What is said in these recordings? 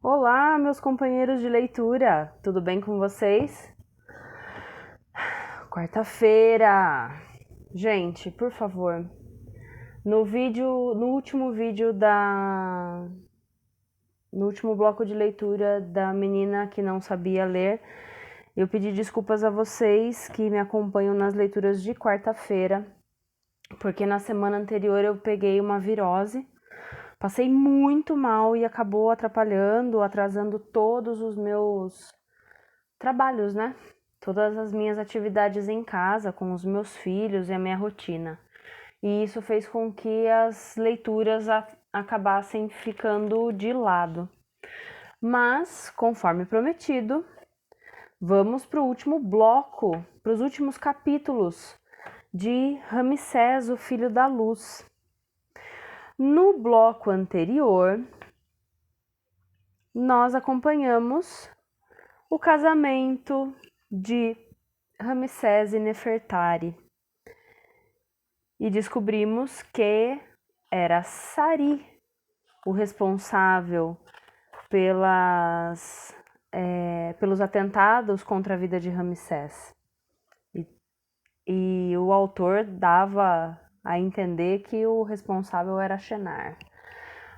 Olá, meus companheiros de leitura, tudo bem com vocês? Quarta-feira! Gente, por favor, no último bloco de leitura da menina que não sabia ler, eu pedi desculpas a vocês que me acompanham nas leituras de quarta-feira, porque na semana anterior eu peguei uma virose. Passei muito mal e acabou atrasando todos os meus trabalhos, né? Todas as minhas atividades em casa, com os meus filhos e a minha rotina. E isso fez com que as leituras acabassem ficando de lado. Mas, conforme prometido, vamos para o último bloco, para os últimos capítulos de Ramsés, o Filho da Luz. No bloco anterior, nós acompanhamos o casamento de Ramsés e Nefertari e descobrimos que era Sari o responsável pelos atentados contra a vida de Ramsés. E o autor dava a entender que o responsável era Shenar.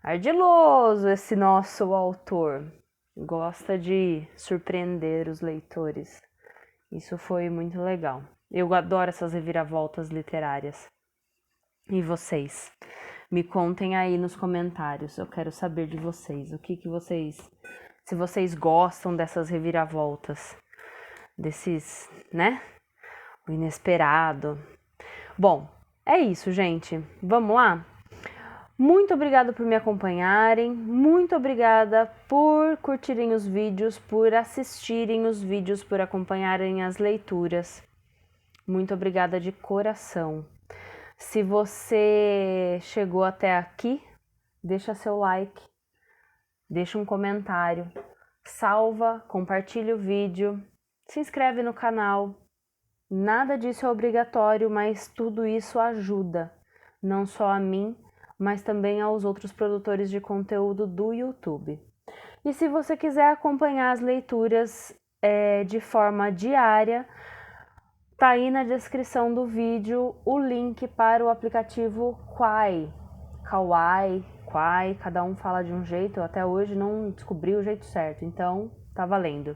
Ardiloso esse nosso autor, gosta de surpreender os leitores. Isso foi muito legal. Eu adoro essas reviravoltas literárias. E vocês? Me contem aí nos comentários. Eu quero saber de vocês. Se vocês gostam dessas reviravoltas, desses, né? O inesperado. Bom, é isso, gente. Vamos lá? Muito obrigada por me acompanharem, muito obrigada por curtirem os vídeos, por assistirem os vídeos, por acompanharem as leituras. Muito obrigada de coração. Se você chegou até aqui, deixa seu like, deixa um comentário, salva, compartilha o vídeo, se inscreve no canal. Nada disso é obrigatório, mas tudo isso ajuda, não só a mim, mas também aos outros produtores de conteúdo do YouTube. E se você quiser acompanhar as leituras de forma diária, tá aí na descrição do vídeo o link para o aplicativo Quai, Quai, cada um fala de um jeito, eu até hoje não descobri o jeito certo, então tá valendo.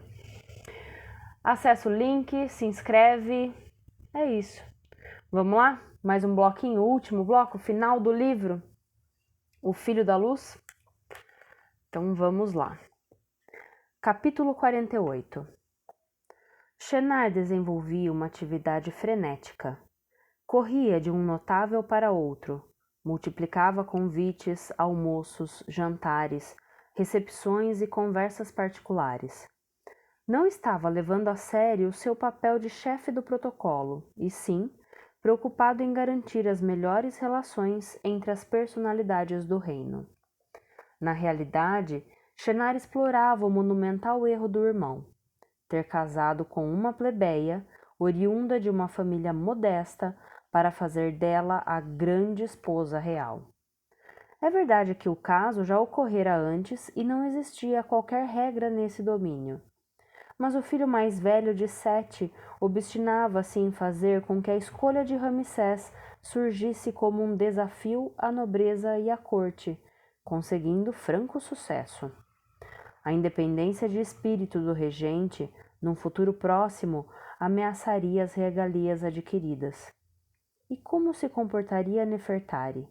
Acessa o link, se inscreve, é isso. Vamos lá? Mais um bloquinho, último bloco, final do livro. O Filho da Luz? Então vamos lá. Capítulo 48. Shenar desenvolvia uma atividade frenética. Corria de um notável para outro. Multiplicava convites, almoços, jantares, recepções e conversas particulares. Não estava levando a sério o seu papel de chefe do protocolo, e sim preocupado em garantir as melhores relações entre as personalidades do reino. Na realidade, Shenar explorava o monumental erro do irmão, ter casado com uma plebeia, oriunda de uma família modesta, para fazer dela a grande esposa real. É verdade que o caso já ocorrera antes e não existia qualquer regra nesse domínio. Mas o filho mais velho de Sete obstinava-se em fazer com que a escolha de Ramsés surgisse como um desafio à nobreza e à corte, conseguindo franco sucesso. A independência de espírito do regente, num futuro próximo, ameaçaria as regalias adquiridas. E como se comportaria Nefertari?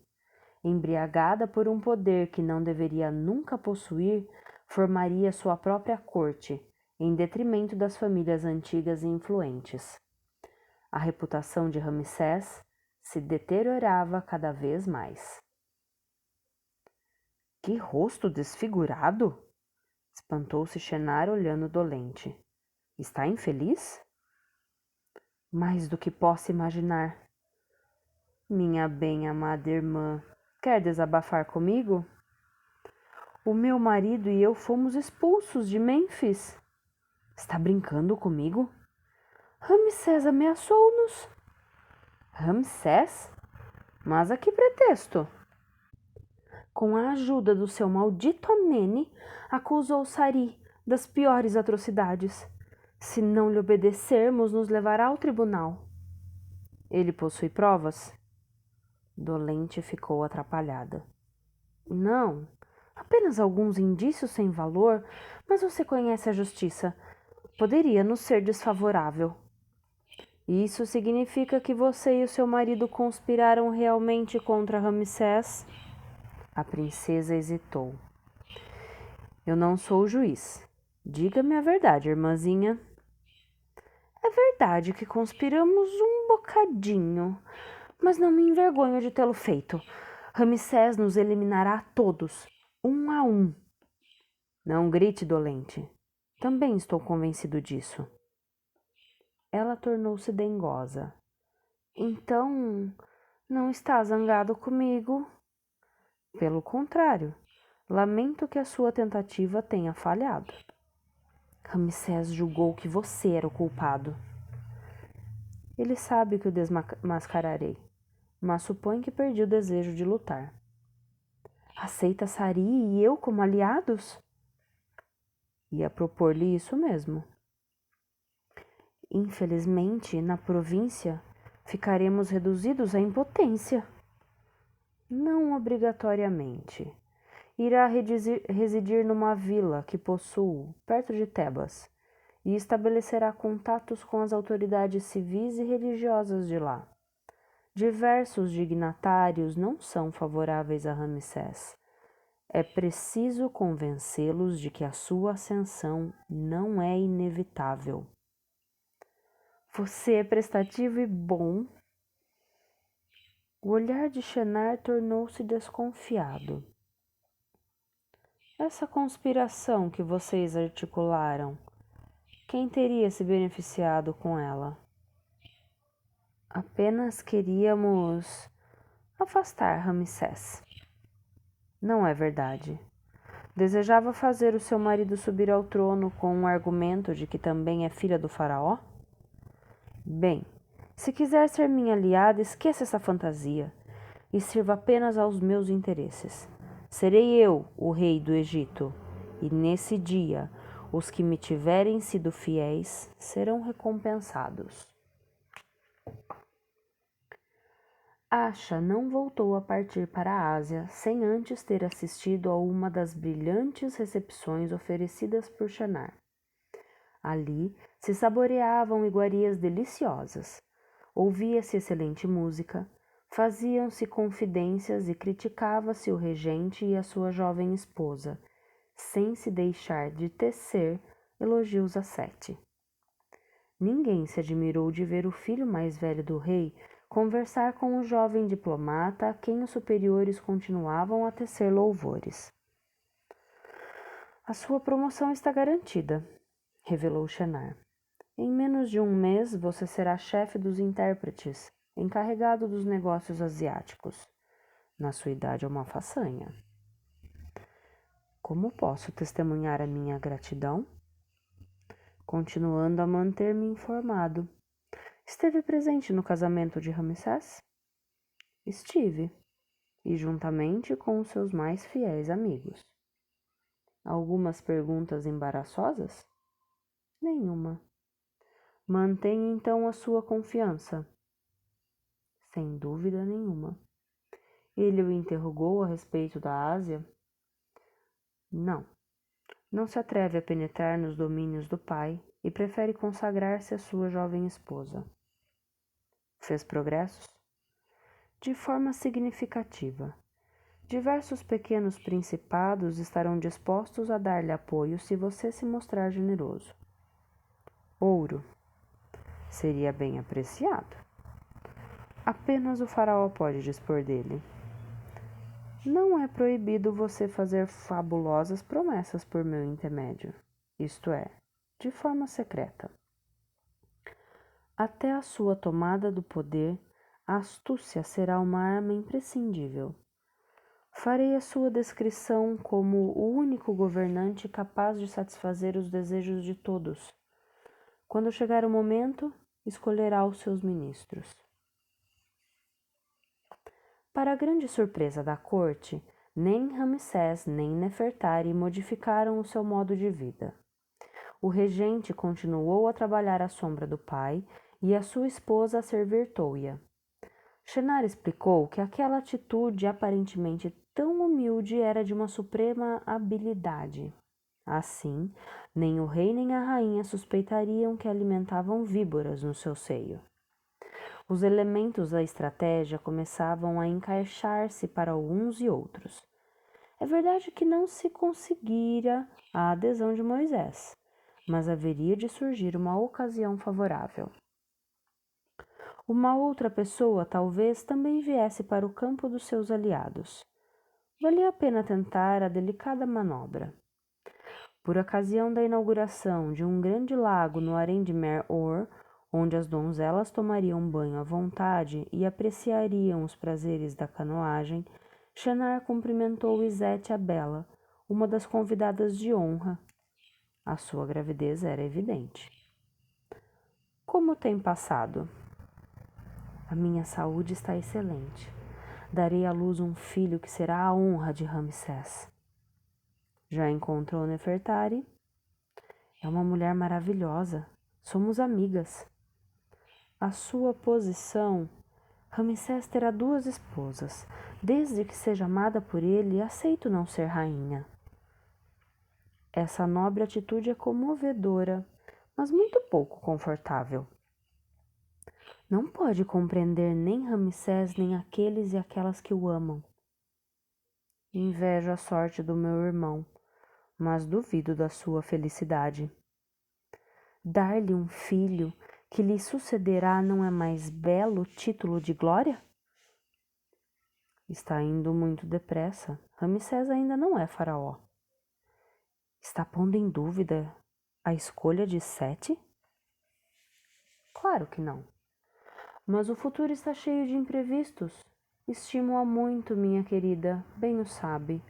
Embriagada por um poder que não deveria nunca possuir, formaria sua própria corte, em detrimento das famílias antigas e influentes. A reputação de Ramsés se deteriorava cada vez mais. Que rosto desfigurado! Espantou-se Shenar olhando dolente. Está infeliz? Mais do que posso imaginar. Minha bem-amada irmã, quer desabafar comigo? O meu marido e eu fomos expulsos de Mênfis. Está brincando comigo? Ramsés ameaçou-nos. Ramsés? Mas a que pretexto? com a ajuda do seu maldito Amene, acusou Sari das piores atrocidades. Se não lhe obedecermos, nos levará ao tribunal. Ele possui provas? Dolente ficou atrapalhada. Não, apenas alguns indícios sem valor, mas você conhece a justiça. Poderia nos ser desfavorável. Isso significa que você e o seu marido conspiraram realmente contra Ramsés? A princesa hesitou. Eu não sou o juiz. Diga-me a verdade, irmãzinha. É verdade que conspiramos um bocadinho, mas não me envergonho de tê-lo feito. Ramsés nos eliminará a todos, um a um. Não grite, dolente. Também estou convencido disso. Ela tornou-se dengosa. Então, não está zangado comigo? Pelo contrário, lamento que a sua tentativa tenha falhado. Ramsés julgou que você era o culpado. Ele sabe que o desmascararei, mas supõe que perdi o desejo de lutar. Aceita Sari e eu como aliados? Ia propor-lhe isso mesmo. Infelizmente, na província, ficaremos reduzidos à impotência. Não obrigatoriamente. Irá residir numa vila que possuo, perto de Tebas, e estabelecerá contatos com as autoridades civis e religiosas de lá. Diversos dignatários não são favoráveis a Ramsés. É preciso convencê-los de que a sua ascensão não é inevitável. Você é prestativo e bom. O olhar de Shenar tornou-se desconfiado. Essa conspiração que vocês articularam, quem teria se beneficiado com ela? Apenas queríamos afastar Ramsés. Não é verdade. Desejava fazer o seu marido subir ao trono com o argumento de que também é filha do faraó? Bem, se quiser ser minha aliada, esqueça essa fantasia e sirva apenas aos meus interesses. Serei eu o rei do Egito, e nesse dia os que me tiverem sido fiéis serão recompensados. Asha não voltou a partir para a Ásia sem antes ter assistido a uma das brilhantes recepções oferecidas por Shenar. Ali se saboreavam iguarias deliciosas, ouvia-se excelente música, faziam-se confidências e criticava-se o regente e a sua jovem esposa, sem se deixar de tecer elogios a Sete. Ninguém se admirou de ver o filho mais velho do rei conversar com o jovem diplomata a quem os superiores continuavam a tecer louvores. A sua promoção está garantida, revelou Shenar. Em menos de um mês você será chefe dos intérpretes, encarregado dos negócios asiáticos. Na sua idade é uma façanha. Como posso testemunhar a minha gratidão? Continuando a manter-me informado. Esteve presente no casamento de Ramsés? Estive, e juntamente com os seus mais fiéis amigos. Algumas perguntas embaraçosas? Nenhuma. Mantenha então a sua confiança. Sem dúvida nenhuma. Ele o interrogou a respeito da Ásia? Não. Não se atreve a penetrar nos domínios do pai e prefere consagrar-se à sua jovem esposa. Fez progressos? De forma significativa. Diversos pequenos principados estarão dispostos a dar-lhe apoio se você se mostrar generoso. Ouro. Seria bem apreciado. Apenas o faraó pode dispor dele. Não é proibido você fazer fabulosas promessas por meu intermédio, isto é, de forma secreta. Até a sua tomada do poder, a astúcia será uma arma imprescindível. Farei a sua descrição como o único governante capaz de satisfazer os desejos de todos. Quando chegar o momento, escolherá os seus ministros. Para a grande surpresa da corte, Nem Ramsés nem Nefertari modificaram o seu modo de vida. O regente continuou a trabalhar à sombra do pai e a sua esposa a servir Toia. Shenar explicou que aquela atitude aparentemente tão humilde era de uma suprema habilidade. Assim, nem o rei nem a rainha suspeitariam que alimentavam víboras no seu seio. Os elementos da estratégia começavam a encaixar-se para uns e outros. É verdade que não se conseguira a adesão de Moisés, mas haveria de surgir uma ocasião favorável. Uma outra pessoa talvez também viesse para o campo dos seus aliados. Valia a pena tentar a delicada manobra. Por ocasião da inauguração de um grande lago no harém de Mer-Or, onde as donzelas tomariam banho à vontade e apreciariam os prazeres da canoagem, Shenar cumprimentou Izete a Bela, uma das convidadas de honra. A sua gravidez era evidente. Como tem passado? A minha saúde está excelente. Darei à luz um filho que será a honra de Ramsés. Já encontrou Nefertari? É uma mulher maravilhosa. Somos amigas. A sua posição, Ramsés terá 2 esposas. Desde que seja amada por ele, aceito não ser rainha. Essa nobre atitude é comovedora, mas muito pouco confortável. Não pode compreender nem Ramsés nem aqueles e aquelas que o amam. Invejo a sorte do meu irmão, mas duvido da sua felicidade. Dar-lhe um filho que lhe sucederá não é mais belo título de glória? Está indo muito depressa. Ramsés ainda não é faraó. Está pondo em dúvida a escolha de Sete? Claro que não. Mas o futuro está cheio de imprevistos. Estimo-a muito, minha querida, bem o sabe.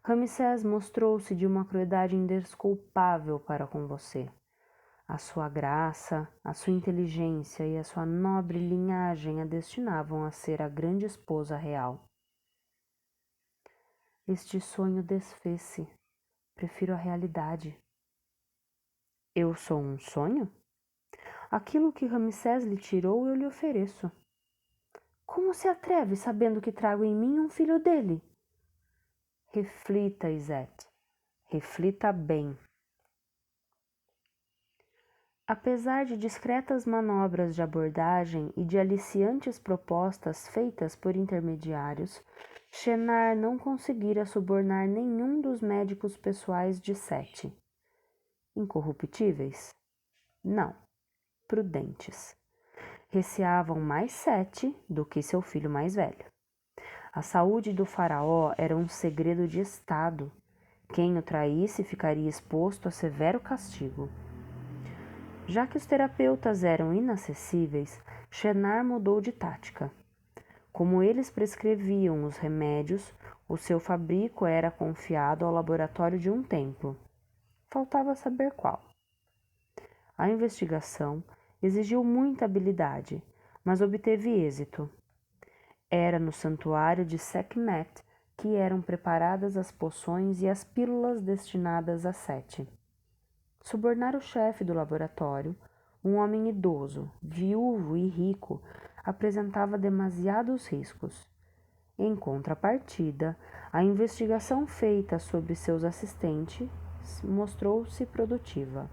Ramsés mostrou-se de uma crueldade indesculpável para com você. A sua graça, a sua inteligência e a sua nobre linhagem a destinavam a ser a grande esposa real. Este sonho desfez-se. Prefiro a realidade. Eu sou um sonho? Aquilo que Ramsés lhe tirou, eu lhe ofereço. Como se atreve, sabendo que trago em mim um filho dele? Reflita, Izete. Reflita bem. Apesar de discretas manobras de abordagem e de aliciantes propostas feitas por intermediários, Shenar não conseguira subornar nenhum dos médicos pessoais de Sete. Incorruptíveis? Não. Prudentes. Receavam mais Sete do que seu filho mais velho. A saúde do faraó era um segredo de Estado. Quem o traísse ficaria exposto a severo castigo. Já que os terapeutas eram inacessíveis, Shenar mudou de tática. Como eles prescreviam os remédios, o seu fabrico era confiado ao laboratório de um templo. Faltava saber qual. A investigação exigiu muita habilidade, mas obteve êxito. Era no santuário de Sekhmet que eram preparadas as poções e as pílulas destinadas a Sete. Subornar o chefe do laboratório, um homem idoso, viúvo e rico, apresentava demasiados riscos. Em contrapartida, a investigação feita sobre seus assistentes mostrou-se produtiva.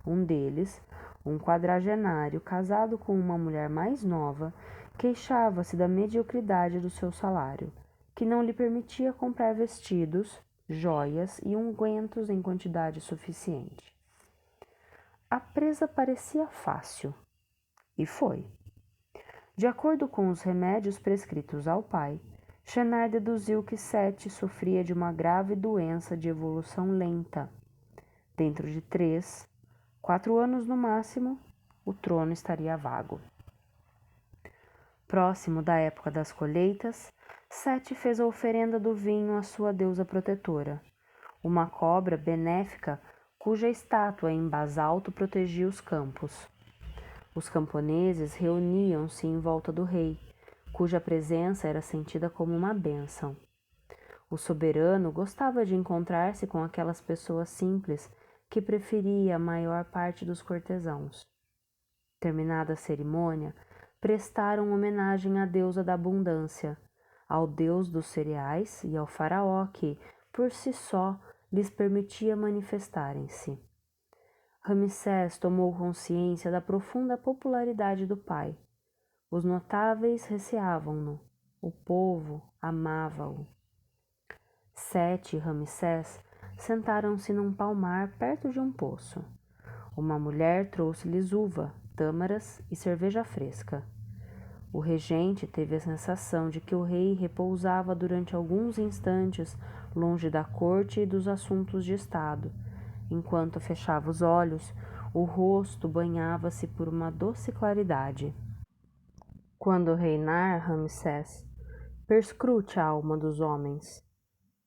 Um deles, um quadragenário casado com uma mulher mais nova, queixava-se da mediocridade do seu salário, que não lhe permitia comprar vestidos, joias e ungüentos em quantidade suficiente. A presa parecia fácil, e foi. De acordo com os remédios prescritos ao pai, Shenar deduziu que Sete sofria de uma grave doença de evolução lenta. Dentro de 3, 4 anos no máximo, o trono estaria vago. Próximo da época das colheitas, Sete fez a oferenda do vinho à sua deusa protetora, uma cobra benéfica cuja estátua em basalto protegia os campos. Os camponeses reuniam-se em volta do rei, cuja presença era sentida como uma bênção. O soberano gostava de encontrar-se com aquelas pessoas simples que preferia a maior parte dos cortesãos. Terminada a cerimônia, prestaram homenagem à deusa da abundância, ao deus dos cereais e ao faraó que, por si só, lhes permitia manifestarem-se. Ramsés tomou consciência da profunda popularidade do pai. Os notáveis receavam-no, o povo amava-o. Sete e Ramsés sentaram-se num palmar perto de um poço. Uma mulher trouxe-lhes uva, tâmaras e cerveja fresca. O regente teve a sensação de que o rei repousava durante alguns instantes longe da corte e dos assuntos de estado. Enquanto fechava os olhos, o rosto banhava-se por uma doce claridade. Quando reinar, Ramsés, perscrute a alma dos homens.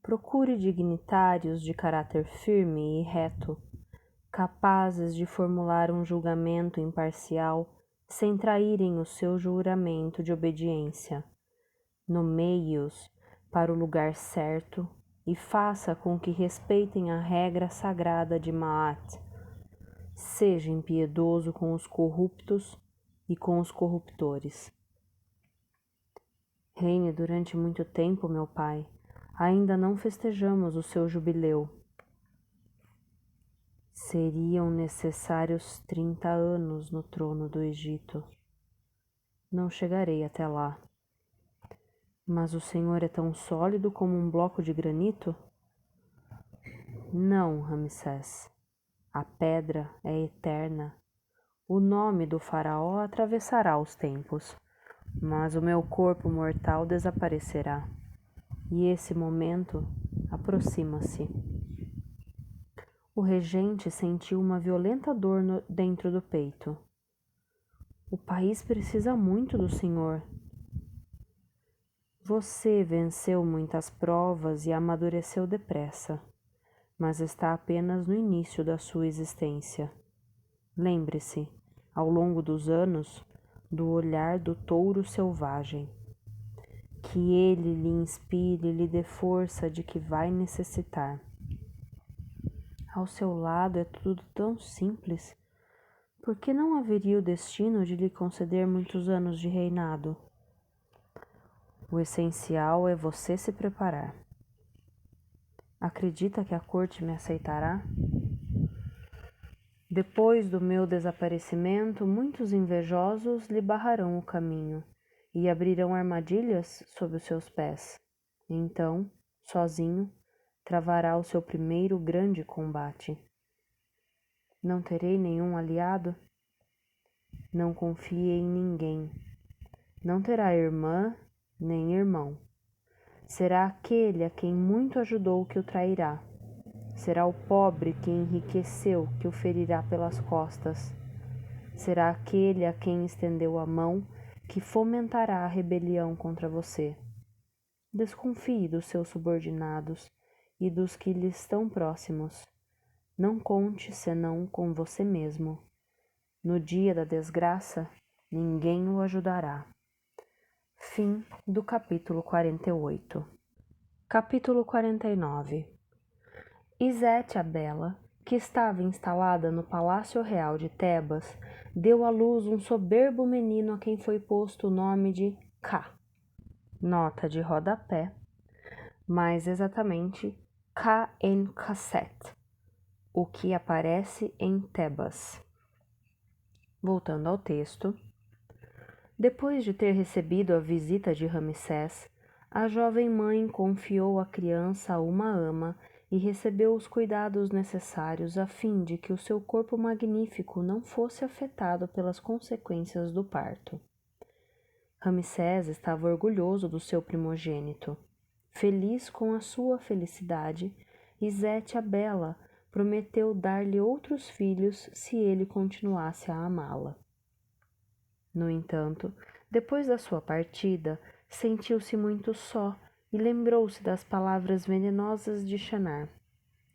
Procure dignitários de caráter firme e reto, capazes de formular um julgamento imparcial sem traírem o seu juramento de obediência. Nomeie-os para o lugar certo e faça com que respeitem a regra sagrada de Maat. Seja impiedoso com os corruptos e com os corruptores. Reine durante muito tempo, meu pai. Ainda não festejamos o seu jubileu. Seriam necessários 30 anos no trono do Egito. Não chegarei até lá. Mas o Senhor é tão sólido como um bloco de granito? Não, Ramsés. A pedra é eterna. O nome do faraó atravessará os tempos, mas o meu corpo mortal desaparecerá. E esse momento aproxima-se. O regente sentiu uma violenta dor dentro do peito. O país precisa muito do senhor. Você venceu muitas provas e amadureceu depressa, mas está apenas no início da sua existência. Lembre-se, ao longo dos anos, do olhar do touro selvagem. Que ele lhe inspire e lhe dê força de que vai necessitar. Ao seu lado é tudo tão simples. Por que não haveria o destino de lhe conceder muitos anos de reinado? O essencial é você se preparar. Acredita que a corte me aceitará? Depois do meu desaparecimento, muitos invejosos lhe barrarão o caminho e abrirão armadilhas sob os seus pés. Então, sozinho, travará o seu primeiro grande combate. Não terei nenhum aliado? Não confie em ninguém. Não terá irmã nem irmão. Será aquele a quem muito ajudou que o trairá. Será o pobre que enriqueceu que o ferirá pelas costas. Será aquele a quem estendeu a mão que fomentará a rebelião contra você. Desconfie dos seus subordinados e dos que lhe estão próximos. Não conte senão com você mesmo. No dia da desgraça, ninguém o ajudará. Fim do capítulo 48. Capítulo 49. Isete a Bela, que estava instalada no Palácio Real de Tebas, deu à luz um soberbo menino a quem foi posto o nome de Ká. Nota de rodapé, mais exatamente Ka-en-Kasset, o que aparece em Tebas. Voltando ao texto. Depois de ter recebido a visita de Ramsés, a jovem mãe confiou a criança a uma ama e recebeu os cuidados necessários a fim de que o seu corpo magnífico não fosse afetado pelas consequências do parto. Ramsés estava orgulhoso do seu primogênito. Feliz com a sua felicidade, Isete a Bela prometeu dar-lhe outros filhos se ele continuasse a amá-la. No entanto, depois da sua partida, sentiu-se muito só e lembrou-se das palavras venenosas de Shinar.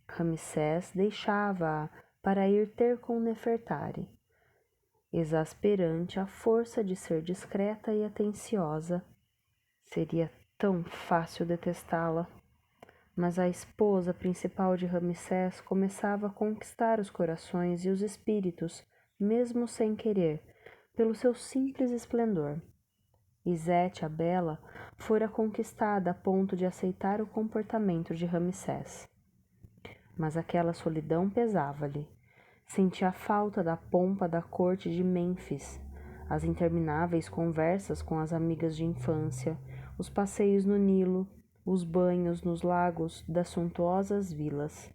Ramsés deixava-a para ir ter com Nefertari. Exasperante a força de ser discreta e atenciosa. Seria tão fácil detestá-la. Mas a esposa principal de Ramsés começava a conquistar os corações e os espíritos, mesmo sem querer, pelo seu simples esplendor. Isete, a bela, fora conquistada a ponto de aceitar o comportamento de Ramsés. Mas aquela solidão pesava-lhe. Sentia a falta da pompa da corte de Mênfis, as intermináveis conversas com as amigas de infância, os passeios no Nilo, os banhos nos lagos das suntuosas vilas.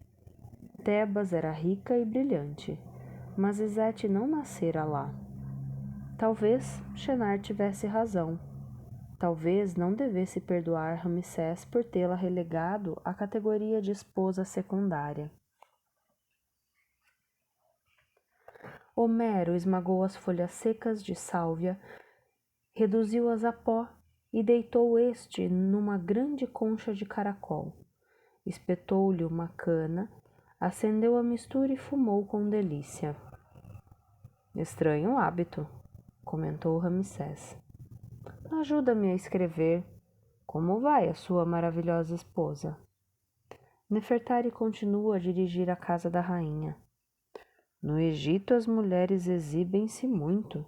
Tebas era rica e brilhante, mas Isete não nascera lá. Talvez Shenar tivesse razão. Talvez não devesse perdoar Ramsés por tê-la relegado à categoria de esposa secundária. Homero esmagou as folhas secas de sálvia, reduziu-as a pó e deitou este numa grande concha de caracol. Espetou-lhe uma cana, acendeu a mistura e fumou com delícia. Estranho hábito, comentou Ramsés. Ajuda-me a escrever. Como vai a sua maravilhosa esposa? Nefertari continua a dirigir a casa da rainha. No Egito as mulheres exibem-se muito.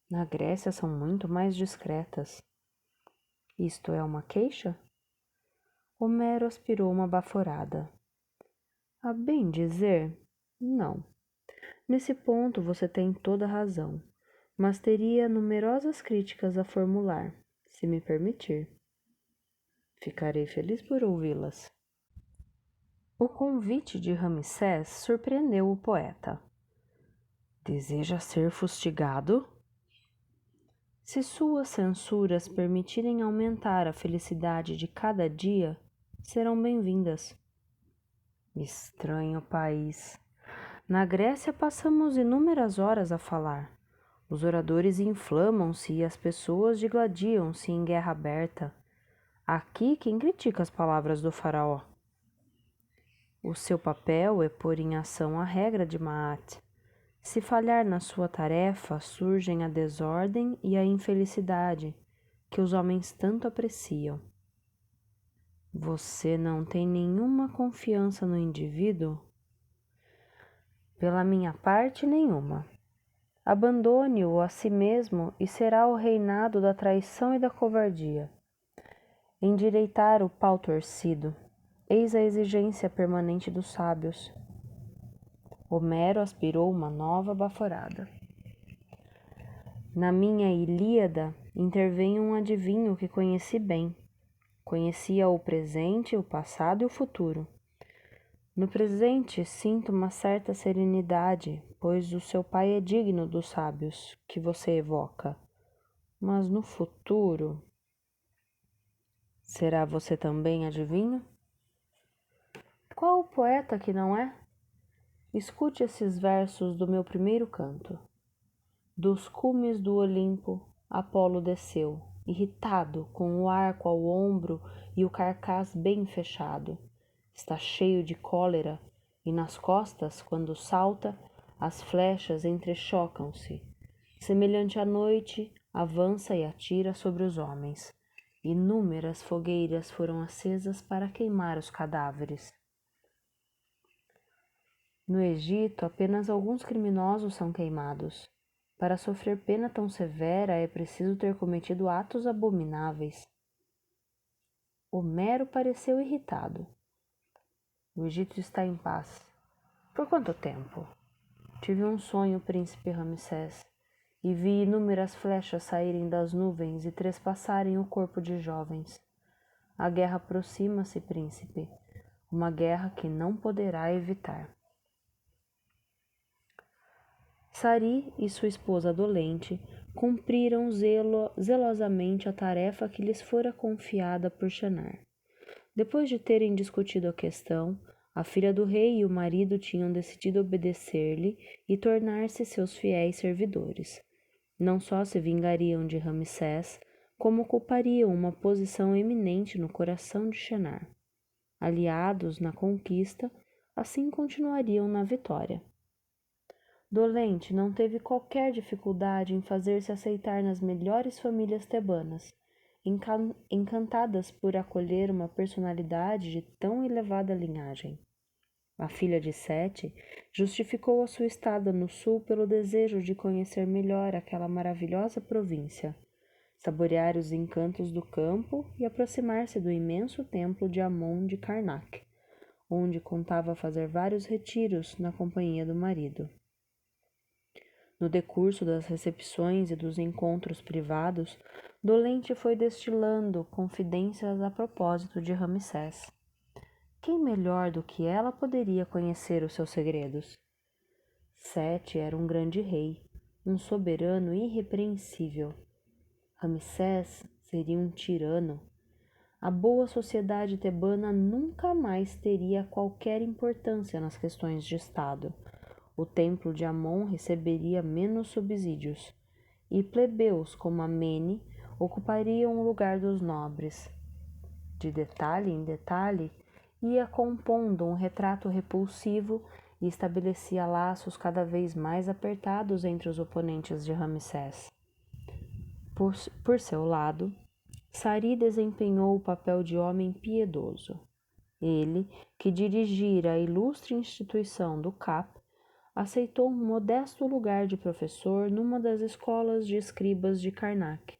Na Grécia são muito mais discretas. Isto é uma queixa? Homero aspirou uma baforada. A bem dizer, não. Nesse ponto você tem toda a razão, mas teria numerosas críticas a formular, se me permitir. Ficarei feliz por ouvi-las. O convite de Ramsés surpreendeu o poeta. Deseja ser fustigado? Se suas censuras permitirem aumentar a felicidade de cada dia, serão bem-vindas. Estranho país. Na Grécia passamos inúmeras horas a falar. Os oradores inflamam-se e as pessoas digladiam-se em guerra aberta. Aqui, quem critica as palavras do faraó? O seu papel é pôr em ação a regra de Maat. Se falhar na sua tarefa, surgem a desordem e a infelicidade, que os homens tanto apreciam. Você não tem nenhuma confiança no indivíduo? Pela minha parte, nenhuma. Abandone-o a si mesmo e será o reinado da traição e da covardia. Endireitar o pau torcido, eis a exigência permanente dos sábios. Homero aspirou uma nova baforada. Na minha Ilíada intervém um adivinho que conheci bem. Conhecia o presente, o passado e o futuro. No presente sinto uma certa serenidade, pois o seu pai é digno dos sábios que você evoca. Mas no futuro... Será você também adivinho? Qual o poeta que não é? Escute esses versos do meu primeiro canto. Dos cumes do Olimpo, Apolo desceu, irritado, com o arco ao ombro e o carcaz bem fechado. Está cheio de cólera, e nas costas, quando salta, as flechas entrechocam-se. Semelhante à noite, avança e atira sobre os homens. Inúmeras fogueiras foram acesas para queimar os cadáveres. No Egito, apenas alguns criminosos são queimados. Para sofrer pena tão severa, é preciso ter cometido atos abomináveis. Homero pareceu irritado. O Egito está em paz. Por quanto tempo? Tive um sonho, príncipe Ramsés, e vi inúmeras flechas saírem das nuvens e trespassarem o corpo de jovens. A guerra aproxima-se, príncipe, uma guerra que não poderá evitar. Sari e sua esposa dolente cumpriram zelosamente a tarefa que lhes fora confiada por Shenar. Depois de terem discutido a questão, a filha do rei e o marido tinham decidido obedecer-lhe e tornar-se seus fiéis servidores. Não só se vingariam de Ramsés, como ocupariam uma posição eminente no coração de Shenar. Aliados na conquista, assim continuariam na vitória. Dolente não teve qualquer dificuldade em fazer-se aceitar nas melhores famílias tebanas encantadas por acolher uma personalidade de tão elevada linhagem. A filha de Sete justificou a sua estada no sul pelo desejo de conhecer melhor aquela maravilhosa província, saborear os encantos do campo e aproximar-se do imenso templo de Amon de Karnak, onde contava fazer vários retiros na companhia do marido. No decurso das recepções e dos encontros privados, Dolente foi destilando confidências a propósito de Ramsés. Quem melhor do que ela poderia conhecer os seus segredos? Sete era um grande rei, um soberano irrepreensível. Ramsés seria um tirano. A boa sociedade tebana nunca mais teria qualquer importância nas questões de Estado. O templo de Amon receberia menos subsídios, e plebeus como Amene ocupariam o lugar dos nobres. De detalhe em detalhe, ia compondo um retrato repulsivo e estabelecia laços cada vez mais apertados entre os oponentes de Ramsés. Por seu lado, Sari desempenhou o papel de homem piedoso. Ele, que dirigira a ilustre instituição do CAP, aceitou um modesto lugar de professor numa das escolas de escribas de Karnak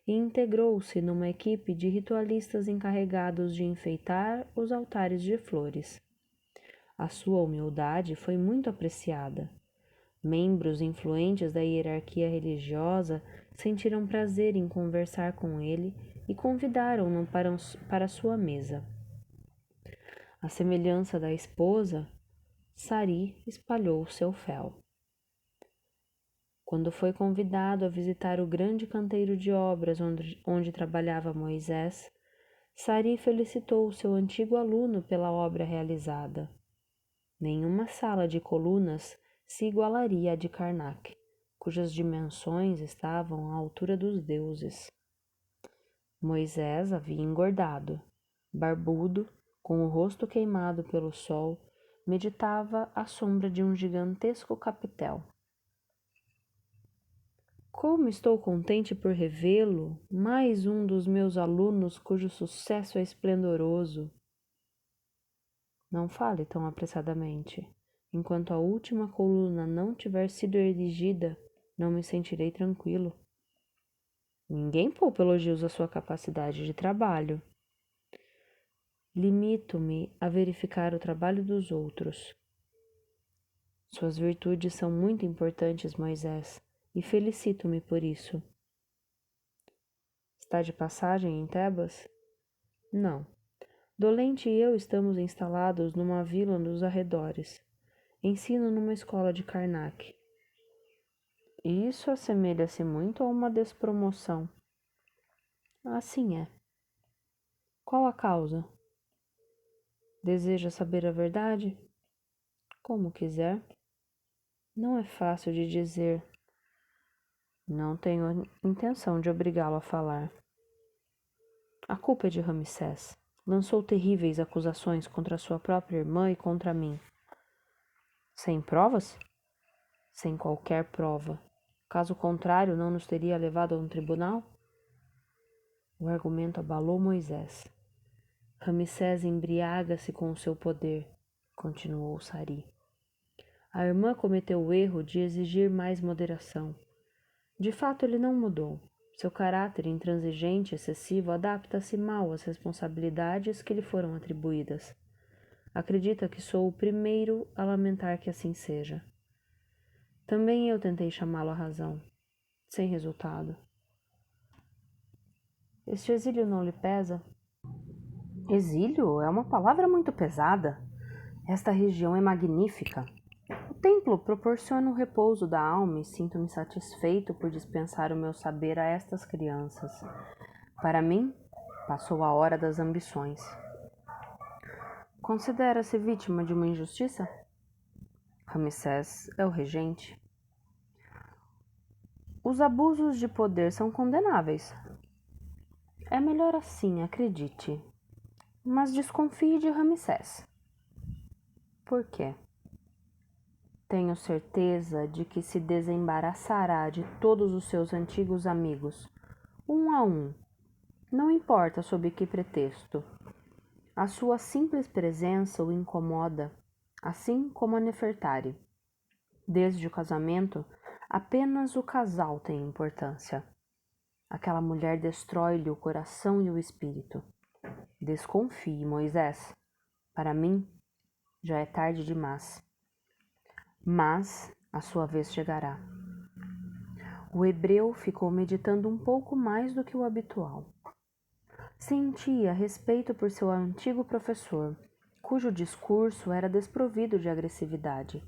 e integrou-se numa equipe de ritualistas encarregados de enfeitar os altares de flores. A sua humildade foi muito apreciada. Membros influentes da hierarquia religiosa sentiram prazer em conversar com ele e convidaram-no para sua mesa. À semelhança da esposa, Sari espalhou seu fel. Quando foi convidado a visitar o grande canteiro de obras onde trabalhava Moisés, Sari felicitou seu antigo aluno pela obra realizada. Nenhuma sala de colunas se igualaria à de Karnak, cujas dimensões estavam à altura dos deuses. Moisés havia engordado. Barbudo, com o rosto queimado pelo sol, meditava à sombra de um gigantesco capitel. Como estou contente por revê-lo, mais um dos meus alunos cujo sucesso é esplendoroso. Não fale tão apressadamente. Enquanto a última coluna não tiver sido erigida, não me sentirei tranquilo. Ninguém poupa elogios à sua capacidade de trabalho. Limito-me a verificar o trabalho dos outros. Suas virtudes são muito importantes, Moisés, e felicito-me por isso. Está de passagem em Tebas? Não. Dolente e eu estamos instalados numa vila nos arredores. Ensino numa escola de Karnak. Isso assemelha-se muito a uma despromoção. Assim é. Qual a causa? Deseja saber a verdade? Como quiser. Não é fácil de dizer. Não tenho intenção de obrigá-lo a falar. A culpa é de Ramsés. Lançou terríveis acusações contra sua própria irmã e contra mim. Sem provas? Sem qualquer prova. Caso contrário, não nos teria levado a um tribunal? O argumento abalou Moisés. Ramsés embriaga-se com o seu poder, continuou Sari. A irmã cometeu o erro de exigir mais moderação. De fato, ele não mudou. Seu caráter intransigente e excessivo adapta-se mal às responsabilidades que lhe foram atribuídas. Acredita que sou o primeiro a lamentar que assim seja. Também eu tentei chamá-lo à razão, sem resultado. Este exílio não lhe pesa? Exílio é uma palavra muito pesada. Esta região é magnífica. O templo proporciona o repouso da alma e sinto-me satisfeito por dispensar o meu saber a estas crianças. Para mim, passou a hora das ambições. Considera-se vítima de uma injustiça? Ramsés é o regente. Os abusos de poder são condenáveis. É melhor assim, acredite. Mas desconfie de Ramsés. Por quê? Tenho certeza de que se desembaraçará de todos os seus antigos amigos, um a um, Não importa sob que pretexto. A sua simples presença o incomoda, assim como a Nefertari. Desde o casamento, apenas o casal tem importância. Aquela mulher destrói-lhe o coração e o espírito. Desconfie, Moisés. Para mim, já é tarde demais. Mas a sua vez chegará. O hebreu ficou meditando um pouco mais do que o habitual. Sentia respeito por seu antigo professor, cujo discurso era desprovido de agressividade.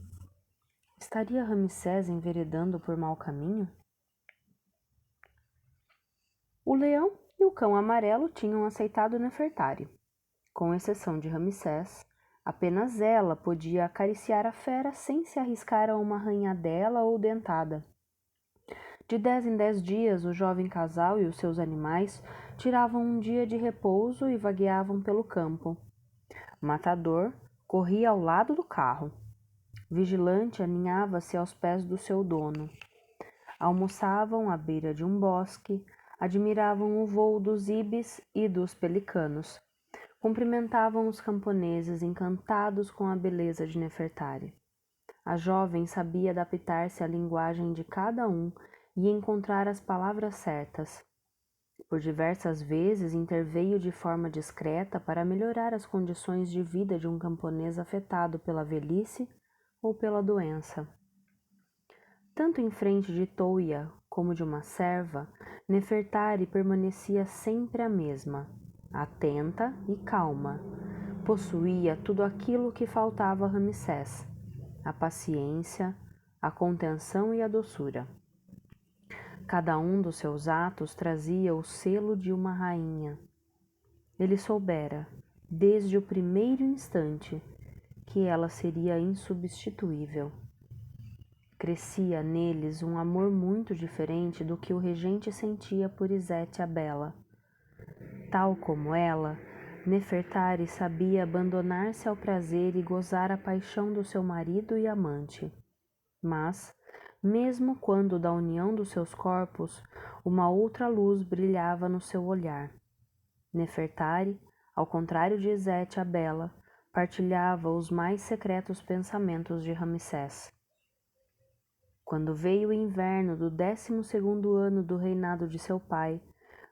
Estaria Ramsés enveredando por mau caminho? O leão e o cão amarelo tinham aceitado Nefertari. Com exceção de Ramsés, apenas ela podia acariciar a fera sem se arriscar a uma arranhadela ou dentada. De 10 em 10 dias, o jovem casal e os seus animais tiravam um dia de repouso e vagueavam pelo campo. O matador corria ao lado do carro. Vigilante aninhava-se aos pés do seu dono. Almoçavam à beira de um bosque, admiravam o vôo dos ibis e dos pelicanos. Cumprimentavam os camponeses encantados com a beleza de Nefertari. A jovem sabia adaptar-se à linguagem de cada um e encontrar as palavras certas. Por diversas vezes interveio de forma discreta para melhorar as condições de vida de um camponês afetado pela velhice ou pela doença. Tanto em frente de Touia como de uma serva, Nefertari permanecia sempre a mesma, atenta e calma. Possuía tudo aquilo que faltava a Ramsés: a paciência, a contenção e a doçura. Cada um dos seus atos trazia o selo de uma rainha. Ele soubera, desde o primeiro instante, que ela seria insubstituível. Crescia neles um amor muito diferente do que o regente sentia por Izete a Bela. Tal como ela, Nefertari sabia abandonar-se ao prazer e gozar a paixão do seu marido e amante. Mas, mesmo quando da união dos seus corpos, uma outra luz brilhava no seu olhar. Nefertari, ao contrário de Izete a Bela, partilhava os mais secretos pensamentos de Ramsés. Quando veio o inverno do 12º ano do reinado de seu pai,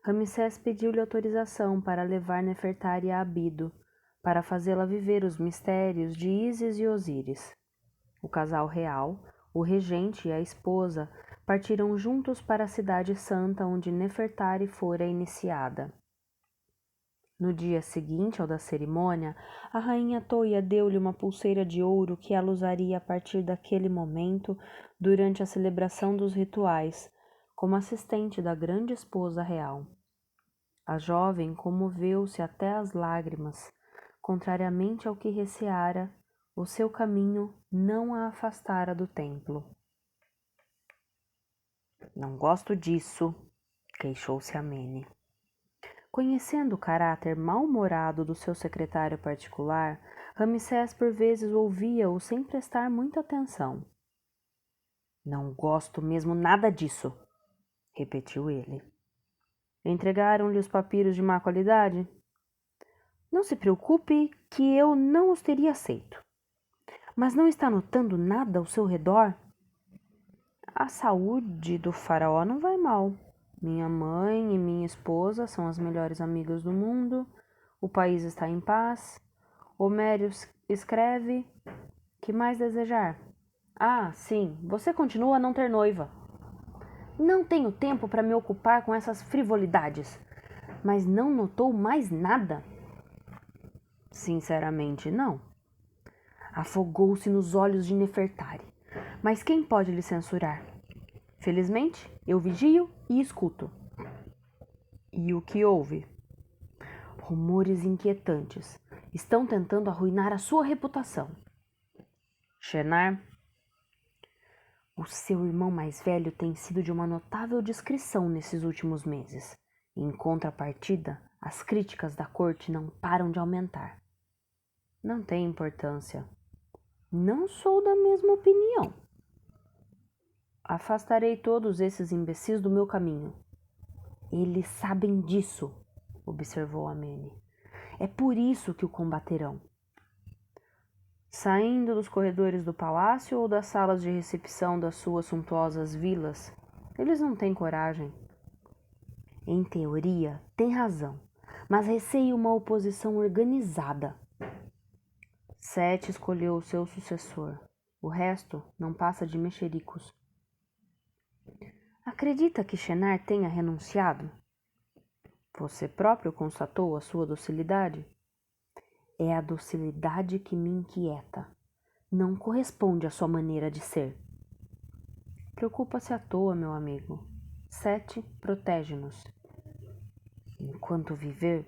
Ramsés pediu-lhe autorização para levar Nefertari a Abido, para fazê-la viver os mistérios de Ísis e Osíris. O casal real, o regente e a esposa partiram juntos para a cidade santa onde Nefertari fora iniciada. No dia seguinte ao da cerimônia, a rainha Touia deu-lhe uma pulseira de ouro que ela usaria a partir daquele momento durante a celebração dos rituais, como assistente da grande esposa real. A jovem comoveu-se até as lágrimas. Contrariamente ao que receara, o seu caminho não a afastara do templo. Não gosto disso, queixou-se Amene. Conhecendo o caráter mal-humorado do seu secretário particular, Ramsés por vezes ouvia-o sem prestar muita atenção. Não gosto mesmo nada disso, repetiu ele. Entregaram-lhe os papiros de má qualidade? Não se preocupe que eu não os teria aceito. Mas não está notando nada ao seu redor? A saúde do faraó não vai mal. Minha mãe e minha esposa são as melhores amigas do mundo. O país está em paz. Homero escreve. Que mais desejar? Ah, sim, você continua a não ter noiva. Não tenho tempo para me ocupar com essas frivolidades. Mas não notou mais nada? Sinceramente, não. Afogou-se nos olhos de Nefertari. Mas quem pode lhe censurar? Felizmente, eu vigio e escuto. E o que houve? Rumores inquietantes. Estão tentando arruinar a sua reputação. Shenar, o seu irmão mais velho tem sido de uma notável discrição nesses últimos meses. Em contrapartida, as críticas da corte não param de aumentar. Não tem importância. Não sou da mesma opinião. Afastarei todos esses imbecis do meu caminho. Eles sabem disso. observou Amene. É por isso que o combaterão. Saindo dos corredores do palácio ou das salas de recepção das suas suntuosas vilas, eles não têm coragem. Em teoria, tem razão, mas receio uma oposição organizada. Sete escolheu o seu sucessor. O resto não passa de mexericos. Acredita que Shenar tenha renunciado? Você próprio constatou a sua docilidade? É a docilidade que me inquieta. Não corresponde à sua maneira de ser. Preocupa-se à toa, meu amigo. Sete protege-nos. Enquanto viver,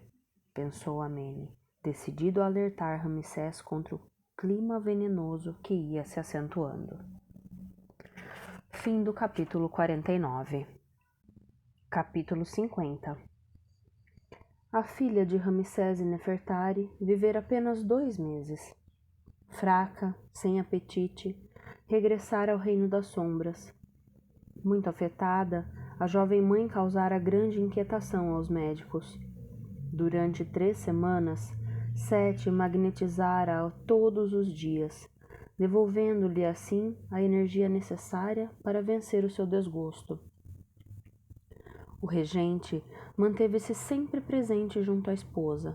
pensou Amene, decidido a alertar Ramsés contra o clima venenoso que ia se acentuando. Fim do capítulo 49. Capítulo 50. A filha de Ramsés e Nefertari vivera apenas 2 meses. Fraca, sem apetite, regressara ao reino das sombras. Muito afetada, a jovem mãe causara grande inquietação aos médicos. Durante 3 semanas, Sete magnetizara-a todos os dias, devolvendo-lhe assim a energia necessária para vencer o seu desgosto. O regente manteve-se sempre presente junto à esposa.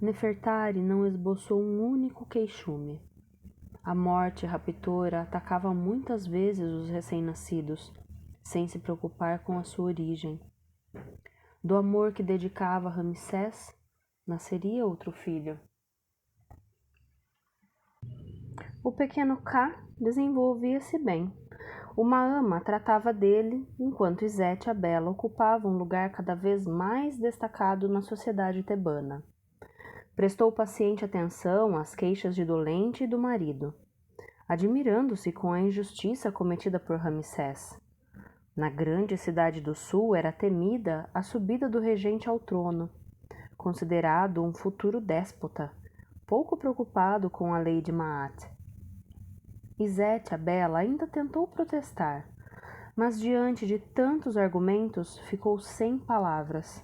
Nefertari não esboçou um único queixume. A morte raptora atacava muitas vezes os recém-nascidos, sem se preocupar com a sua origem. Do amor que dedicava a Ramsés, nasceria outro filho. O pequeno Ká desenvolvia-se bem. Uma ama tratava dele, enquanto Izete a Bela ocupava um lugar cada vez mais destacado na sociedade tebana. Prestou paciente atenção às queixas de dolente e do marido, admirando-se com a injustiça cometida por Ramsés. Na grande cidade do sul era temida a subida do regente ao trono, considerado um futuro déspota, pouco preocupado com a lei de Maat. Izete a Bela ainda tentou protestar, mas diante de tantos argumentos ficou sem palavras.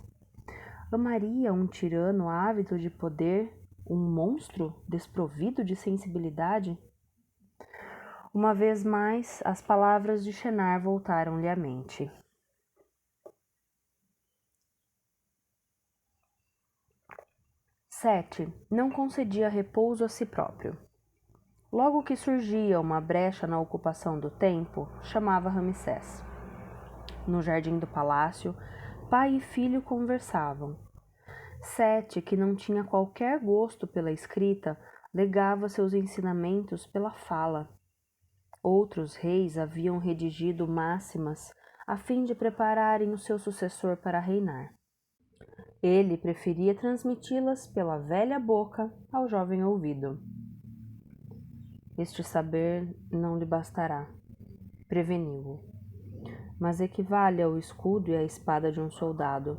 Amaria um tirano ávido de poder, um monstro desprovido de sensibilidade? Uma vez mais, as palavras de Shenar voltaram-lhe à mente. Sete não concedia repouso a si próprio. Logo que surgia uma brecha na ocupação do tempo, chamava Ramsés. No jardim do palácio, pai e filho conversavam. Sete, que não tinha qualquer gosto pela escrita, legava seus ensinamentos pela fala. Outros reis haviam redigido máximas a fim de prepararem o seu sucessor para reinar. Ele preferia transmiti-las pela velha boca ao jovem ouvido. Este saber não lhe bastará, preveniu-o, mas equivale ao escudo e à espada de um soldado.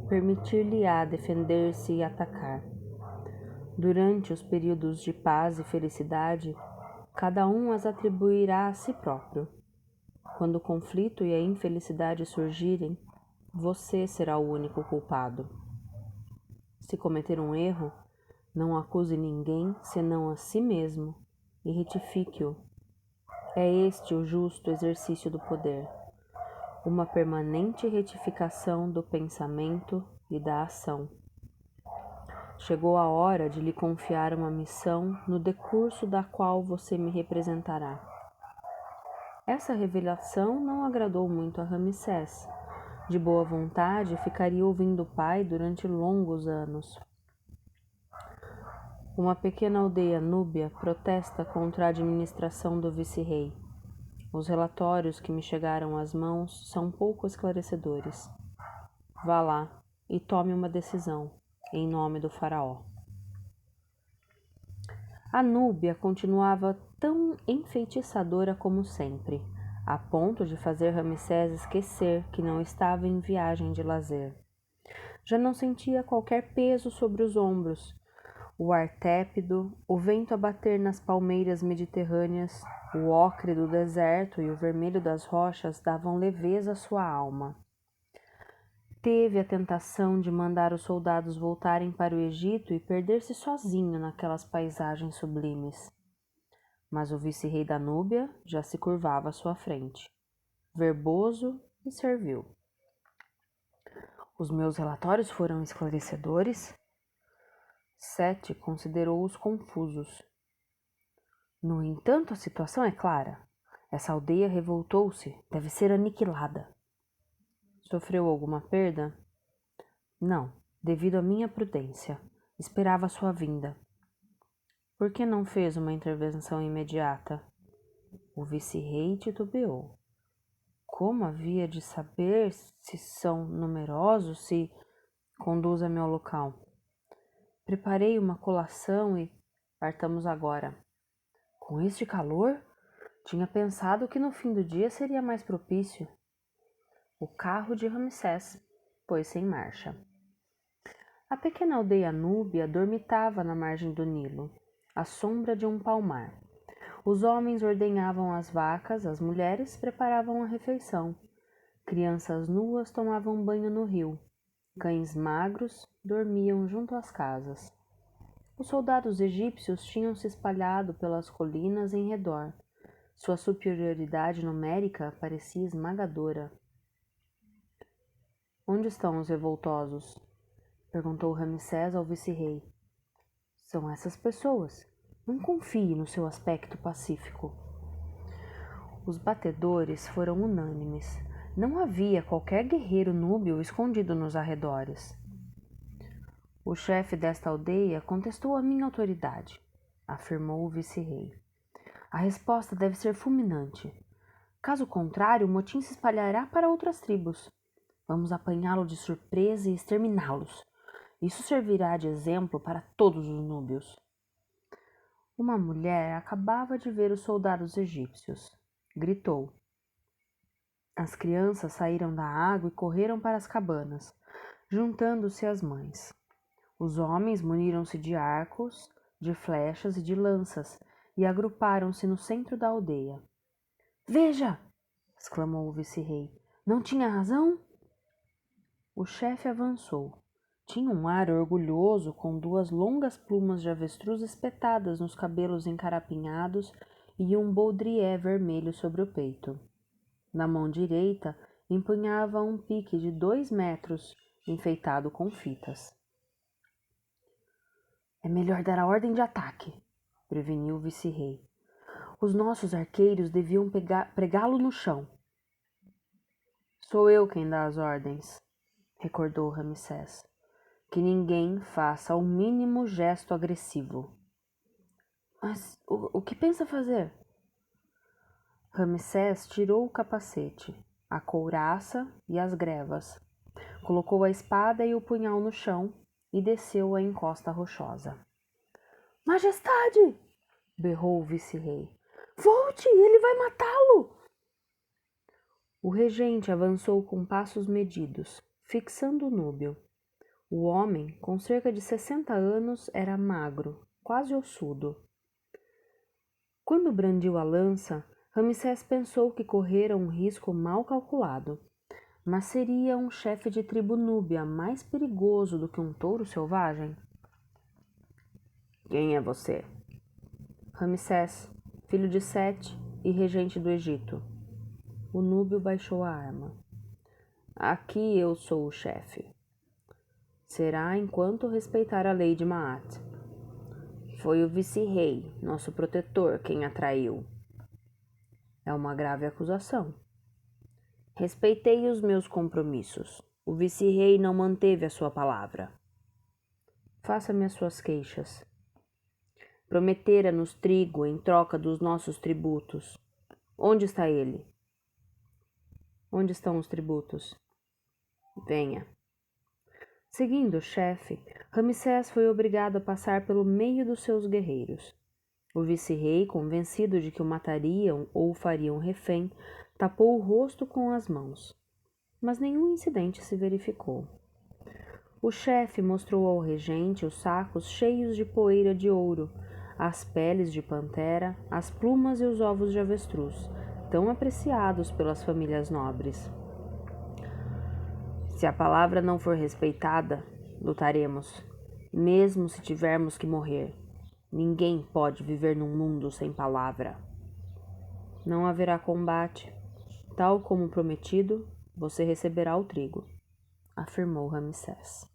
Permitir-lhe-á defender-se e atacar. Durante os períodos de paz e felicidade, cada um as atribuirá a si próprio. Quando o conflito e a infelicidade surgirem, você será o único culpado. Se cometer um erro, não acuse ninguém senão a si mesmo e retifique-o. É este o justo exercício do poder, uma permanente retificação do pensamento e da ação. Chegou a hora de lhe confiar uma missão no decurso da qual você me representará. Essa revelação não agradou muito a Ramsés. De boa vontade, ficaria ouvindo o pai durante longos anos. Uma pequena aldeia núbia protesta contra a administração do vice-rei. Os relatórios que me chegaram às mãos são pouco esclarecedores. Vá lá e tome uma decisão, em nome do faraó. A núbia continuava tão enfeitiçadora como sempre, a ponto de fazer Ramsés esquecer que não estava em viagem de lazer. Já não sentia qualquer peso sobre os ombros. O ar tépido, o vento a bater nas palmeiras mediterrâneas, o ocre do deserto e o vermelho das rochas davam leveza à sua alma. Teve a tentação de mandar os soldados voltarem para o Egito e perder-se sozinho naquelas paisagens sublimes. Mas o vice-rei da Núbia já se curvava à sua frente, verboso e servil. Os meus relatórios foram esclarecedores? Sete considerou-os confusos. No entanto, a situação é clara. Essa aldeia revoltou-se, deve ser aniquilada. Sofreu alguma perda? Não, devido à minha prudência. Esperava sua vinda. Por que não fez uma intervenção imediata? O vice-rei titubeou. Como havia de saber se são numerosos, se conduz-me ao local? Preparei uma colação e partamos agora. Com este calor, tinha pensado que no fim do dia seria mais propício. O carro de Ramsés pôs-se em marcha. A pequena aldeia núbia dormitava na margem do Nilo, à sombra de um palmar. Os homens ordenhavam as vacas, as mulheres preparavam a refeição. Crianças nuas tomavam banho no rio. Cães magros dormiam junto às casas. Os soldados egípcios tinham se espalhado pelas colinas em redor. Sua superioridade numérica parecia esmagadora. Onde estão os revoltosos? Perguntou Ramsés ao vice-rei. São essas pessoas. Não confie no seu aspecto pacífico. Os batedores foram unânimes. Não havia qualquer guerreiro núbio escondido nos arredores. O chefe desta aldeia contestou a minha autoridade, afirmou o vice-rei. A resposta deve ser fulminante. Caso contrário, o motim se espalhará para outras tribos. Vamos apanhá-lo de surpresa e exterminá-los. Isso servirá de exemplo para todos os núbios. Uma mulher acabava de ver os soldados egípcios. Gritou. As crianças saíram da água e correram para as cabanas, juntando-se às mães. Os homens muniram-se de arcos, de flechas e de lanças e agruparam-se no centro da aldeia. Veja! Exclamou o vice-rei. Não tinha razão? O chefe avançou. Tinha um ar orgulhoso, com duas longas plumas de avestruz espetadas nos cabelos encarapinhados e um baudrier vermelho sobre o peito. Na mão direita, empunhava um pique de 2 metros, enfeitado com fitas. É melhor dar a ordem de ataque, preveniu o vice-rei. Os nossos arqueiros deviam pregá-lo no chão. Sou eu quem dá as ordens, recordou Ramsés. Que ninguém faça o mínimo gesto agressivo. Mas o que pensa fazer? Ramsés tirou o capacete, a couraça e as grevas. Colocou a espada e o punhal no chão e desceu a encosta rochosa. Majestade! Berrou o vice-rei. Volte, ele vai matá-lo! O regente avançou com passos medidos, fixando o núbio. O homem, com cerca de 60 anos, era magro, quase ossudo. Quando brandiu a lança, Ramsés pensou que correra um risco mal calculado, mas seria um chefe de tribo núbia mais perigoso do que um touro selvagem? Quem é você? Ramsés, filho de Sete e regente do Egito. O núbio baixou a arma. Aqui eu sou o chefe. Será enquanto respeitar a lei de Maat. Foi o vice-rei, nosso protetor, quem a traiu. É uma grave acusação. Respeitei os meus compromissos. O vice-rei não manteve a sua palavra. Faça-me as suas queixas. Prometera-nos trigo em troca dos nossos tributos. Onde está ele? Onde estão os tributos? Venha. Seguindo o chefe, Ramsés foi obrigado a passar pelo meio dos seus guerreiros. O vice-rei, convencido de que o matariam ou o fariam refém, tapou o rosto com as mãos. Mas nenhum incidente se verificou. O chefe mostrou ao regente os sacos cheios de poeira de ouro, as peles de pantera, as plumas e os ovos de avestruz, tão apreciados pelas famílias nobres. Se a palavra não for respeitada, lutaremos, mesmo se tivermos que morrer. Ninguém pode viver num mundo sem palavra. Não haverá combate. Tal como prometido, você receberá o trigo, afirmou Ramsés.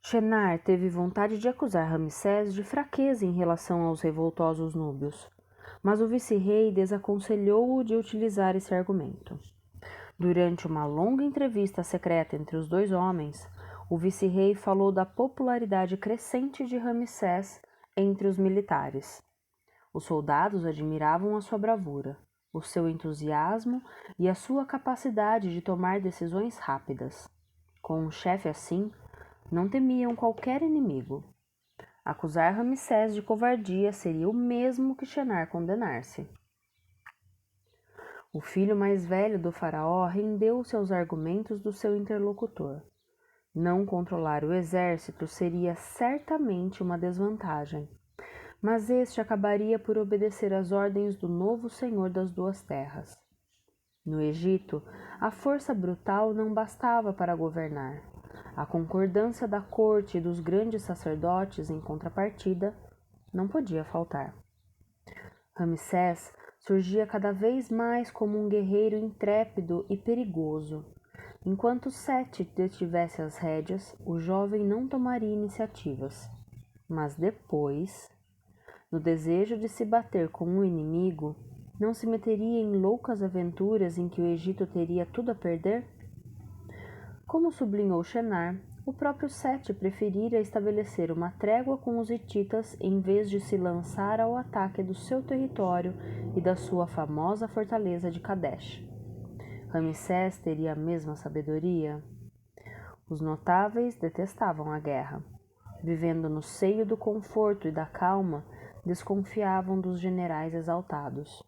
Shenar teve vontade de acusar Ramsés de fraqueza em relação aos revoltosos núbios, mas o vice-rei desaconselhou-o de utilizar esse argumento. Durante uma longa entrevista secreta entre os dois homens, o vice-rei falou da popularidade crescente de Ramsés entre os militares. Os soldados admiravam a sua bravura, o seu entusiasmo e a sua capacidade de tomar decisões rápidas. Com um chefe assim, não temiam qualquer inimigo. Acusar Ramsés de covardia seria o mesmo que Shenar condenar-se. O filho mais velho do faraó rendeu-se aos argumentos do seu interlocutor. Não controlar o exército seria certamente uma desvantagem, mas este acabaria por obedecer às ordens do novo senhor das duas terras. No Egito, a força brutal não bastava para governar. A concordância da corte e dos grandes sacerdotes, em contrapartida, não podia faltar. Ramsés surgia cada vez mais como um guerreiro intrépido e perigoso. Enquanto Sete detivesse as rédeas, o jovem não tomaria iniciativas. Mas depois, no desejo de se bater com um inimigo, não se meteria em loucas aventuras em que o Egito teria tudo a perder? Como sublinhou Shenar, o próprio Sete preferira estabelecer uma trégua com os hititas em vez de se lançar ao ataque do seu território e da sua famosa fortaleza de Kadesh. Ramsés teria a mesma sabedoria? Os notáveis detestavam a guerra. Vivendo no seio do conforto e da calma, desconfiavam dos generais exaltados.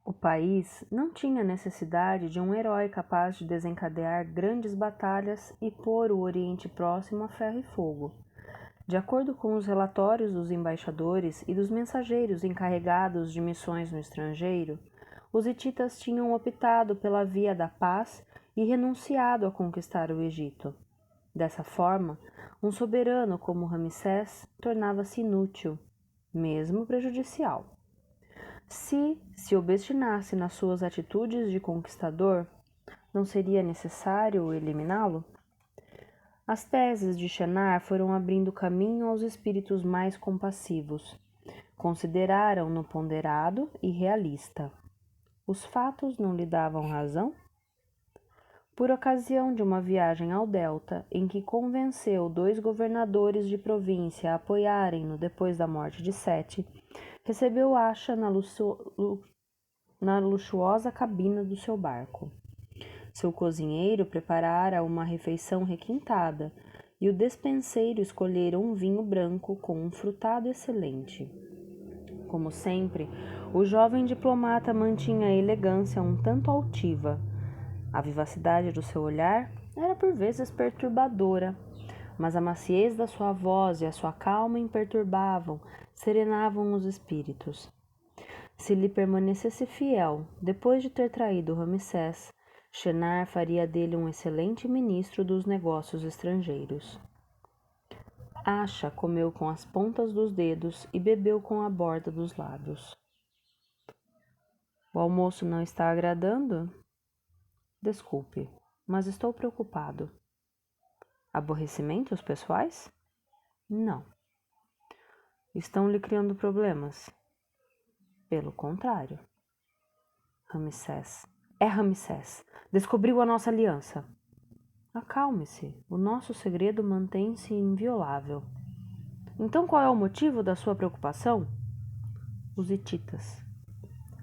O país não tinha necessidade de um herói capaz de desencadear grandes batalhas e pôr o Oriente Próximo a ferro e fogo. De acordo com os relatórios dos embaixadores e dos mensageiros encarregados de missões no estrangeiro, os hititas tinham optado pela via da paz e renunciado a conquistar o Egito. Dessa forma, um soberano como Ramsés tornava-se inútil, mesmo prejudicial. Se se obstinasse nas suas atitudes de conquistador, não seria necessário eliminá-lo? As teses de Shenar foram abrindo caminho aos espíritos mais compassivos. Consideraram-no ponderado e realista. Os fatos não lhe davam razão? Por ocasião de uma viagem ao Delta, em que convenceu 2 governadores de província a apoiarem-no depois da morte de Sete, recebeu Acha na luxuosa cabina do seu barco. Seu cozinheiro preparara uma refeição requintada e o despenseiro escolhera um vinho branco com um frutado excelente. Como sempre, o jovem diplomata mantinha a elegância um tanto altiva. A vivacidade do seu olhar era por vezes perturbadora, mas a maciez da sua voz e a sua calma imperturbável serenavam os espíritos. Se lhe permanecesse fiel, depois de ter traído Ramsés, Shenar faria dele um excelente ministro dos negócios estrangeiros. Acha comeu com as pontas dos dedos e bebeu com a borda dos lábios. O almoço não está agradando? Desculpe, mas estou preocupado. Aborrecimentos pessoais? Não. Estão lhe criando problemas? Pelo contrário. Ramsés. É Ramsés. Descobriu a nossa aliança. Acalme-se. O nosso segredo mantém-se inviolável. Então qual é o motivo da sua preocupação? Os hititas.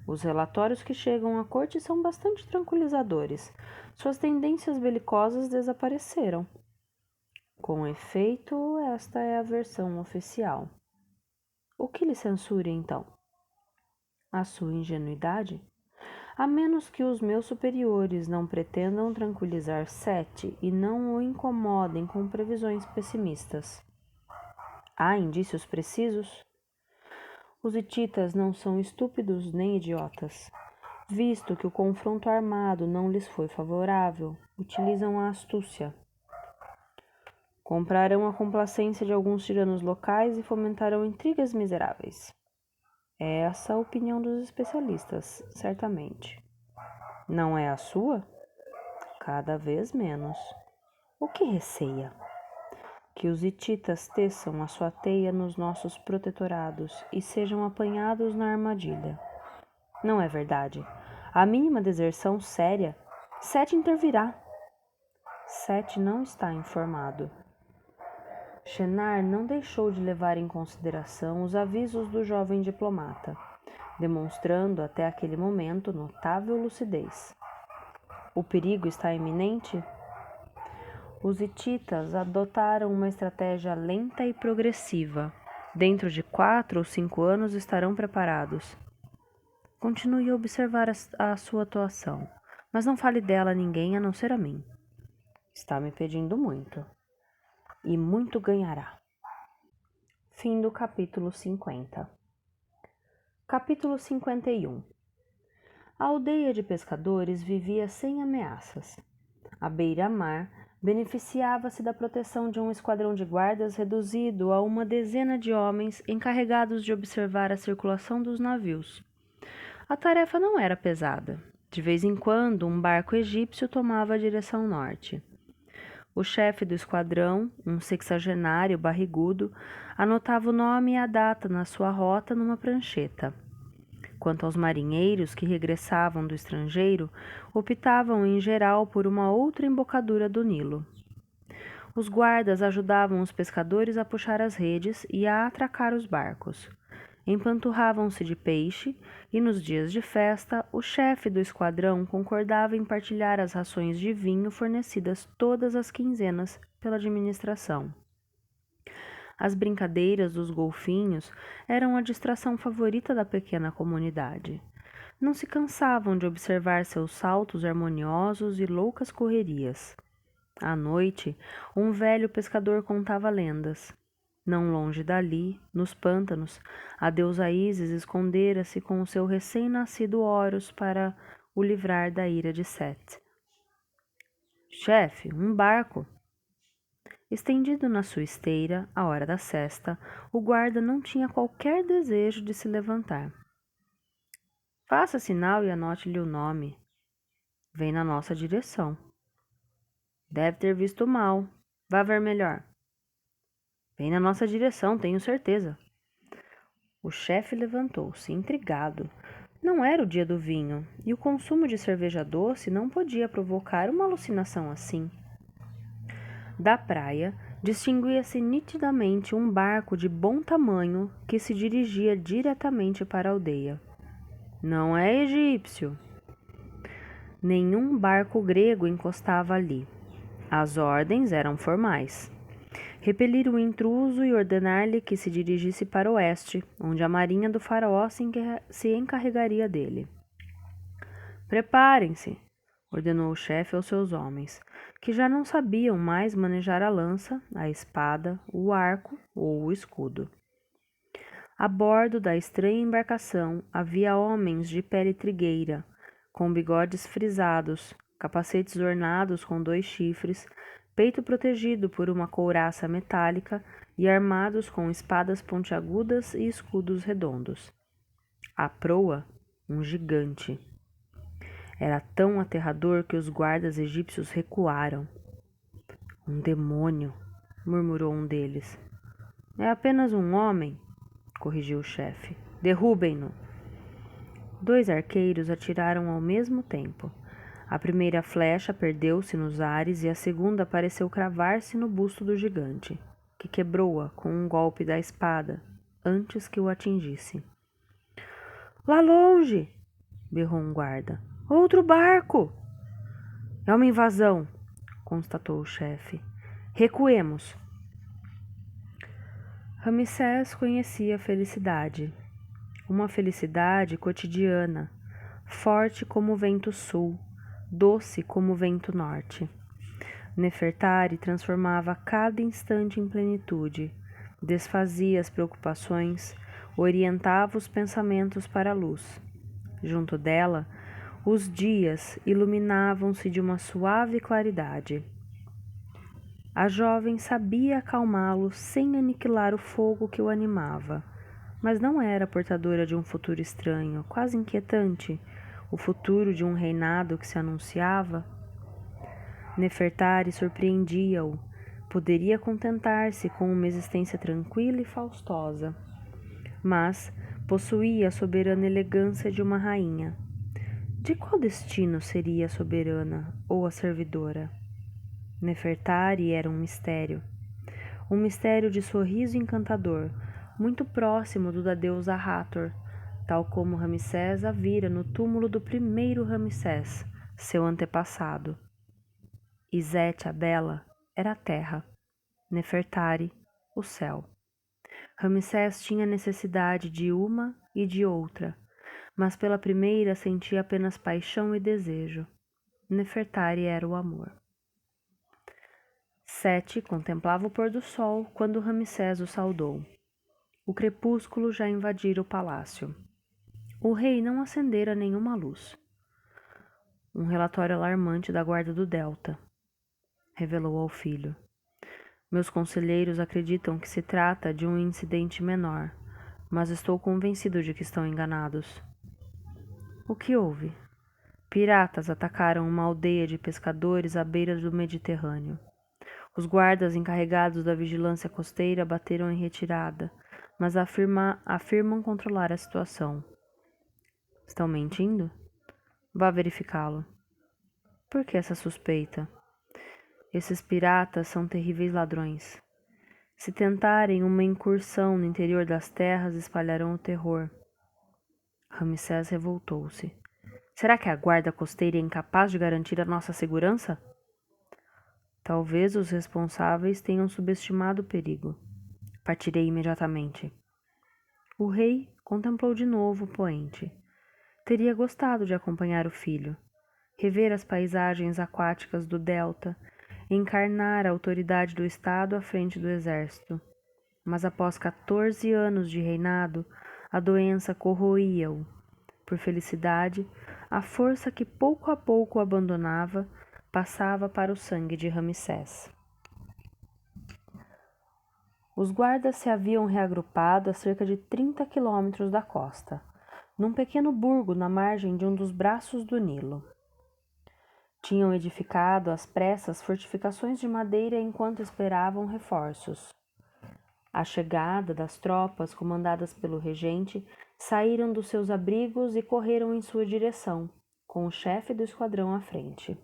Os relatórios que chegam à corte são bastante tranquilizadores. Suas tendências belicosas desapareceram. Com efeito, esta é a versão oficial. O que lhe censure, então? A sua ingenuidade? A menos que os meus superiores não pretendam tranquilizar Sete e não o incomodem com previsões pessimistas. Há indícios precisos? Os hititas não são estúpidos nem idiotas. Visto que o confronto armado não lhes foi favorável, utilizam a astúcia. Comprarão a complacência de alguns tiranos locais e fomentarão intrigas miseráveis. É essa a opinião dos especialistas, certamente. Não é a sua? Cada vez menos. O que receia? Que os hititas teçam a sua teia nos nossos protetorados e sejam apanhados na armadilha. Não é verdade. A mínima deserção séria, Sete intervirá. Sete não está informado. Shenar não deixou de levar em consideração os avisos do jovem diplomata, demonstrando até aquele momento notável lucidez. O perigo está iminente? Os hititas adotaram uma estratégia lenta e progressiva. Dentro de 4 ou 5 anos estarão preparados. Continue a observar a sua atuação, mas não fale dela a ninguém a não ser a mim. Está me pedindo muito. E muito ganhará. Fim do capítulo 50. Capítulo 51. A aldeia de pescadores vivia sem ameaças. A beira-mar beneficiava-se da proteção de um esquadrão de guardas reduzido a uma dezena de homens encarregados de observar a circulação dos navios. A tarefa não era pesada. De vez em quando, um barco egípcio tomava a direção norte. O chefe do esquadrão, um sexagenário barrigudo, anotava o nome e a data na sua rota numa prancheta. Quanto aos marinheiros que regressavam do estrangeiro, optavam em geral por uma outra embocadura do Nilo. Os guardas ajudavam os pescadores a puxar as redes e a atracar os barcos. Empanturravam-se de peixe e, nos dias de festa, o chefe do esquadrão concordava em partilhar as rações de vinho fornecidas todas as quinzenas pela administração. As brincadeiras dos golfinhos eram a distração favorita da pequena comunidade. Não se cansavam de observar seus saltos harmoniosos e loucas correrias. À noite, um velho pescador contava lendas. Não longe dali, nos pântanos, a deusa Ísis escondera-se com o seu recém-nascido Horus para o livrar da ira de Sete. Chefe, um barco! Estendido na sua esteira, à hora da sesta, o guarda não tinha qualquer desejo de se levantar. Faça sinal e anote-lhe o nome. Vem na nossa direção. Deve ter visto mal. Vá ver melhor. Vem na nossa direção, tenho certeza. O chefe levantou-se, intrigado. Não era o dia do vinho, e o consumo de cerveja doce não podia provocar uma alucinação assim. Da praia, distinguia-se nitidamente um barco de bom tamanho que se dirigia diretamente para a aldeia. Não é egípcio. Nenhum barco grego encostava ali. As ordens eram formais. Repelir o intruso e ordenar-lhe que se dirigisse para o oeste, onde a marinha do faraó se encarregaria dele. Preparem-se, ordenou o chefe aos seus homens, que já não sabiam mais manejar a lança, a espada, o arco ou o escudo. A bordo da estranha embarcação havia homens de pele trigueira, com bigodes frisados, capacetes ornados com 2 chifres, peito protegido por uma couraça metálica e armados com espadas pontiagudas e escudos redondos. À proa, um gigante. Era tão aterrador que os guardas egípcios recuaram. Um demônio, murmurou um deles. É apenas um homem, corrigiu o chefe. Derrubem-no. 2 arqueiros atiraram ao mesmo tempo. A primeira flecha perdeu-se nos ares e a segunda pareceu cravar-se no busto do gigante, que quebrou-a com um golpe da espada, antes que o atingisse. Lá longe! Berrou um guarda. Outro barco! É uma invasão, constatou o chefe. Recuemos. Ramsés conhecia a felicidade. Uma felicidade cotidiana, forte como o vento sul, doce como o vento norte. Nefertari transformava cada instante em plenitude, desfazia as preocupações, orientava os pensamentos para a luz. Junto dela, Os dias iluminavam-se de uma suave claridade. A jovem sabia acalmá-lo sem aniquilar o fogo que o animava, mas não era portadora de um futuro estranho, quase inquietante, o futuro de um reinado que se anunciava. Nefertari surpreendia-o. Poderia contentar-se com uma existência tranquila e faustosa, mas possuía a soberana elegância de uma rainha. De qual destino seria a soberana ou a servidora? Nefertari era um mistério de sorriso encantador, muito próximo do da deusa Hathor, tal como Ramsés a vira no túmulo do primeiro Ramsés, seu antepassado. Izete, a bela, era a terra, Nefertari, o céu. Ramsés tinha necessidade de uma e de outra, mas pela primeira sentia apenas paixão e desejo. Nefertari era o amor. Sete contemplava o pôr do sol quando Ramsés o saudou. O crepúsculo já invadira o palácio. O rei não acendera nenhuma luz. Um relatório alarmante da guarda do Delta, revelou ao filho. Meus conselheiros acreditam que se trata de um incidente menor, mas estou convencido de que estão enganados. O que houve? Piratas atacaram uma aldeia de pescadores à beira do Mediterrâneo. Os guardas encarregados da vigilância costeira bateram em retirada, mas afirmam controlar a situação. Estão mentindo? Vá verificá-lo. Por que essa suspeita? Esses piratas são terríveis ladrões. Se tentarem uma incursão no interior das terras, espalharão o terror. Ramsés revoltou-se. Será que a guarda costeira é incapaz de garantir a nossa segurança? Talvez os responsáveis tenham subestimado o perigo. Partirei imediatamente. O rei contemplou de novo o poente. Teria gostado de acompanhar o filho, rever as paisagens aquáticas do delta, encarnar a autoridade do Estado à frente do exército. Mas após 14 anos de reinado, a doença corroía-o. Por felicidade, a força que pouco a pouco o abandonava passava para o sangue de Ramsés. Os guardas se haviam reagrupado a cerca de 30 quilômetros da costa, num pequeno burgo na margem de um dos braços do Nilo. Tinham edificado às pressas fortificações de madeira enquanto esperavam reforços. À chegada das tropas comandadas pelo regente, saíram dos seus abrigos e correram em sua direção, com o chefe do esquadrão à frente.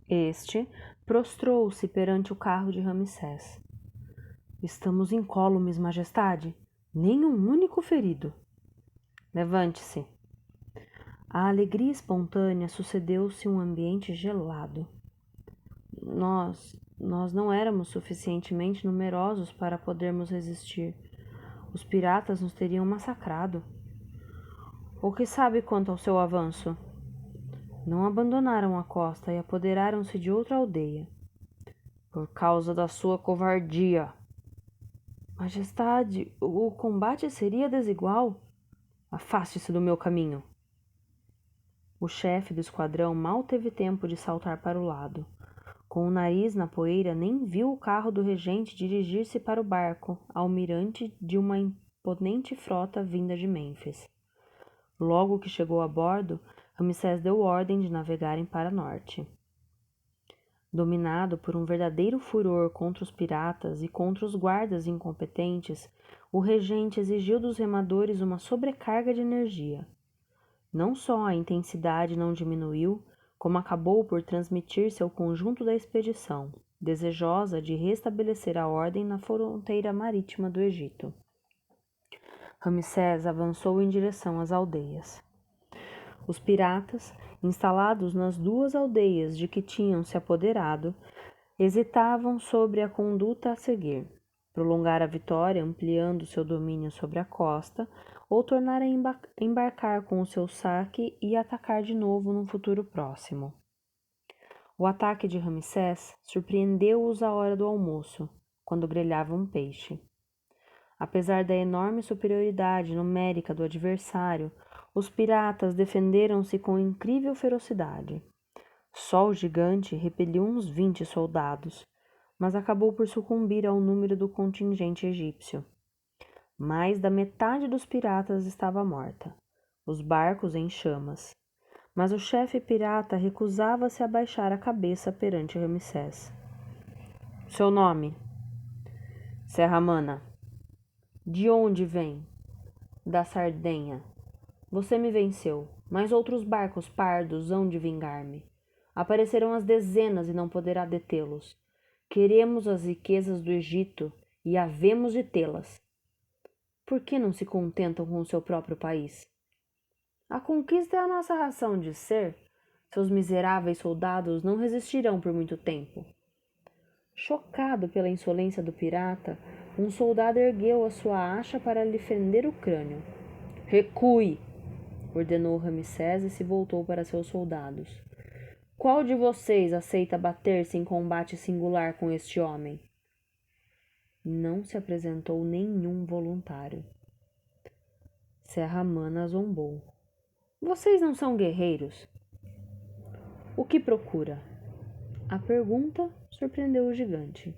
Este prostrou-se perante o carro de Ramsés. Estamos incólumes, majestade. Nenhum único ferido. Levante-se. A alegria espontânea sucedeu-se um ambiente gelado. Nós não éramos suficientemente numerosos para podermos resistir. Os piratas nos teriam massacrado. O que sabe quanto ao seu avanço? Não abandonaram a costa e apoderaram-se de outra aldeia. Por causa da sua covardia. Majestade, o combate seria desigual. Afaste-se do meu caminho. O chefe do esquadrão mal teve tempo de saltar para o lado. Com o nariz na poeira, nem viu o carro do regente dirigir-se para o barco, almirante de uma imponente frota vinda de Mênfis. Logo que chegou a bordo, Ramsés deu ordem de navegarem para norte. Dominado por um verdadeiro furor contra os piratas e contra os guardas incompetentes, o regente exigiu dos remadores uma sobrecarga de energia. Não só a intensidade não diminuiu, como acabou por transmitir-se ao conjunto da expedição, desejosa de restabelecer a ordem na fronteira marítima do Egito. Ramsés avançou em direção às aldeias. Os piratas, instalados nas duas aldeias de que tinham se apoderado, hesitavam sobre a conduta a seguir: prolongar a vitória ampliando seu domínio sobre a costa, ou tornar a embarcar com o seu saque e atacar de novo num futuro próximo. O ataque de Ramsés surpreendeu-os à hora do almoço, quando grelhavam um peixe. Apesar da enorme superioridade numérica do adversário, Os piratas defenderam-se com incrível ferocidade. Só o gigante repeliu uns 20 soldados, mas acabou por sucumbir ao número do contingente egípcio. Mais da metade dos piratas estava morta, os barcos em chamas. Mas o chefe pirata recusava-se a baixar a cabeça perante Ramsés. Seu nome? Serra-Mana. De onde vem? Da Sardenha. Você me venceu, mas outros barcos pardos hão de vingar-me. Aparecerão às dezenas e não poderá detê-los. Queremos as riquezas do Egito e havemos de tê-las. Por que não se contentam com o seu próprio país? A conquista é a nossa razão de ser. Seus miseráveis soldados não resistirão por muito tempo. Chocado pela insolência do pirata, um soldado ergueu a sua acha para lhe fender o crânio. Recue! Ordenou Ramsés e se voltou para seus soldados. Qual de vocês aceita bater-se em combate singular com este homem? Não se apresentou nenhum voluntário. Serra-Mana zombou. Vocês não são guerreiros? O que procura? A pergunta surpreendeu o gigante.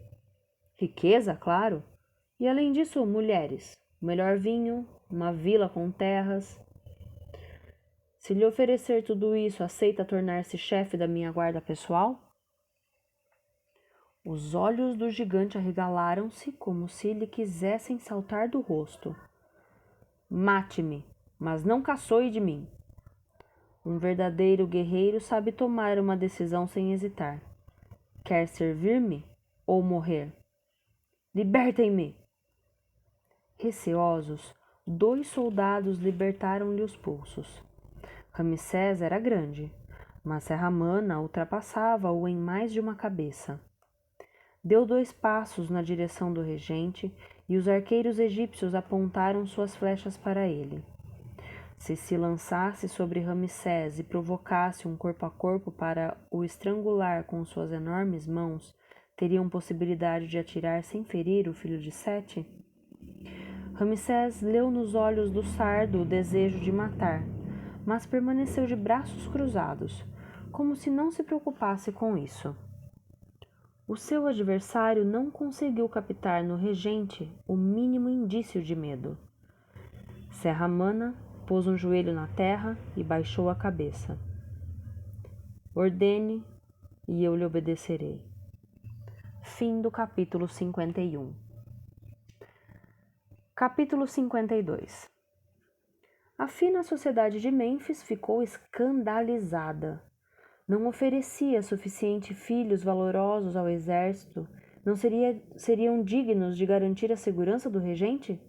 Riqueza, claro. E além disso, mulheres, o melhor vinho, uma vila com terras. Se lhe oferecer tudo isso, aceita tornar-se chefe da minha guarda pessoal? Os olhos do gigante arregalaram-se como se lhe quisessem saltar do rosto. Mate-me, mas não caçoe de mim. Um verdadeiro guerreiro sabe tomar uma decisão sem hesitar. Quer servir-me ou morrer? Libertem-me! Receosos, 2 soldados libertaram-lhe os pulsos. Ramsés era grande, mas Serra-Mana ultrapassava-o em mais de uma cabeça. Deu 2 passos na direção do regente e os arqueiros egípcios apontaram suas flechas para ele. Se lançasse sobre Ramsés e provocasse um corpo a corpo para o estrangular com suas enormes mãos, teriam possibilidade de atirar sem ferir o filho de Sete? Ramsés leu nos olhos do sardo o desejo de matar, mas permaneceu de braços cruzados, como se não se preocupasse com isso. O seu adversário não conseguiu captar no regente o mínimo indício de medo. Serra-Mana pôs um joelho na terra e baixou a cabeça. Ordene e eu lhe obedecerei. Fim do capítulo 51. Capítulo 52. A fina sociedade de Mênfis ficou escandalizada. Não oferecia suficiente filhos valorosos ao exército? Não seriam dignos de garantir a segurança do regente?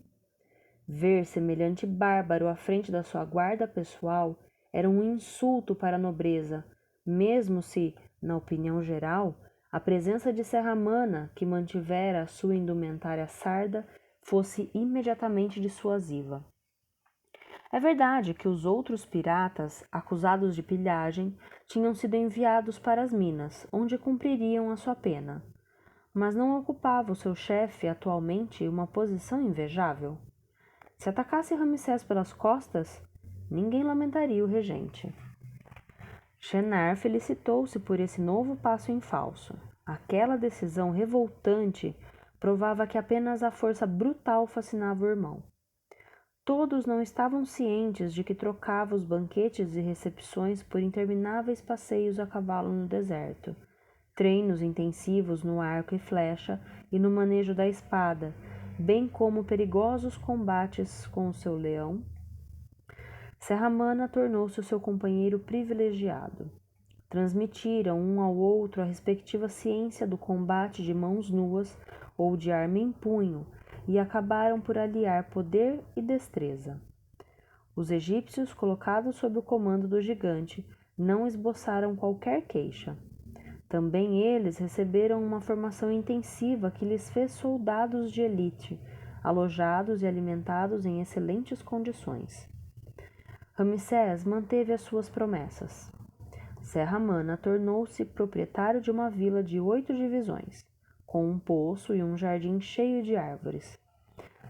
Ver semelhante bárbaro à frente da sua guarda pessoal era um insulto para a nobreza, mesmo se, na opinião geral, a presença de Serra-Mana, que mantivera a sua indumentária sarda, fosse imediatamente dissuasiva. É verdade que os outros piratas, acusados de pilhagem, tinham sido enviados para as minas, onde cumpririam a sua pena. Mas não ocupava o seu chefe atualmente uma posição invejável? Se atacasse Ramsés pelas costas, ninguém lamentaria o regente. Shenar felicitou-se por esse novo passo em falso. Aquela decisão revoltante provava que apenas a força brutal fascinava o irmão. Todos não estavam cientes de que trocava os banquetes e recepções por intermináveis passeios a cavalo no deserto, treinos intensivos no arco e flecha e no manejo da espada, bem como perigosos combates com o seu leão. Serra-Mana tornou-se o seu companheiro privilegiado. Transmitiram um ao outro a respectiva ciência do combate de mãos nuas ou de arma em punho, e acabaram por aliar poder e destreza. Os egípcios, colocados sob o comando do gigante, não esboçaram qualquer queixa. Também eles receberam uma formação intensiva que lhes fez soldados de elite, alojados e alimentados em excelentes condições. Ramsés manteve as suas promessas. Serra-Mana tornou-se proprietário de uma vila de 8 divisões, com um poço e um jardim cheio de árvores.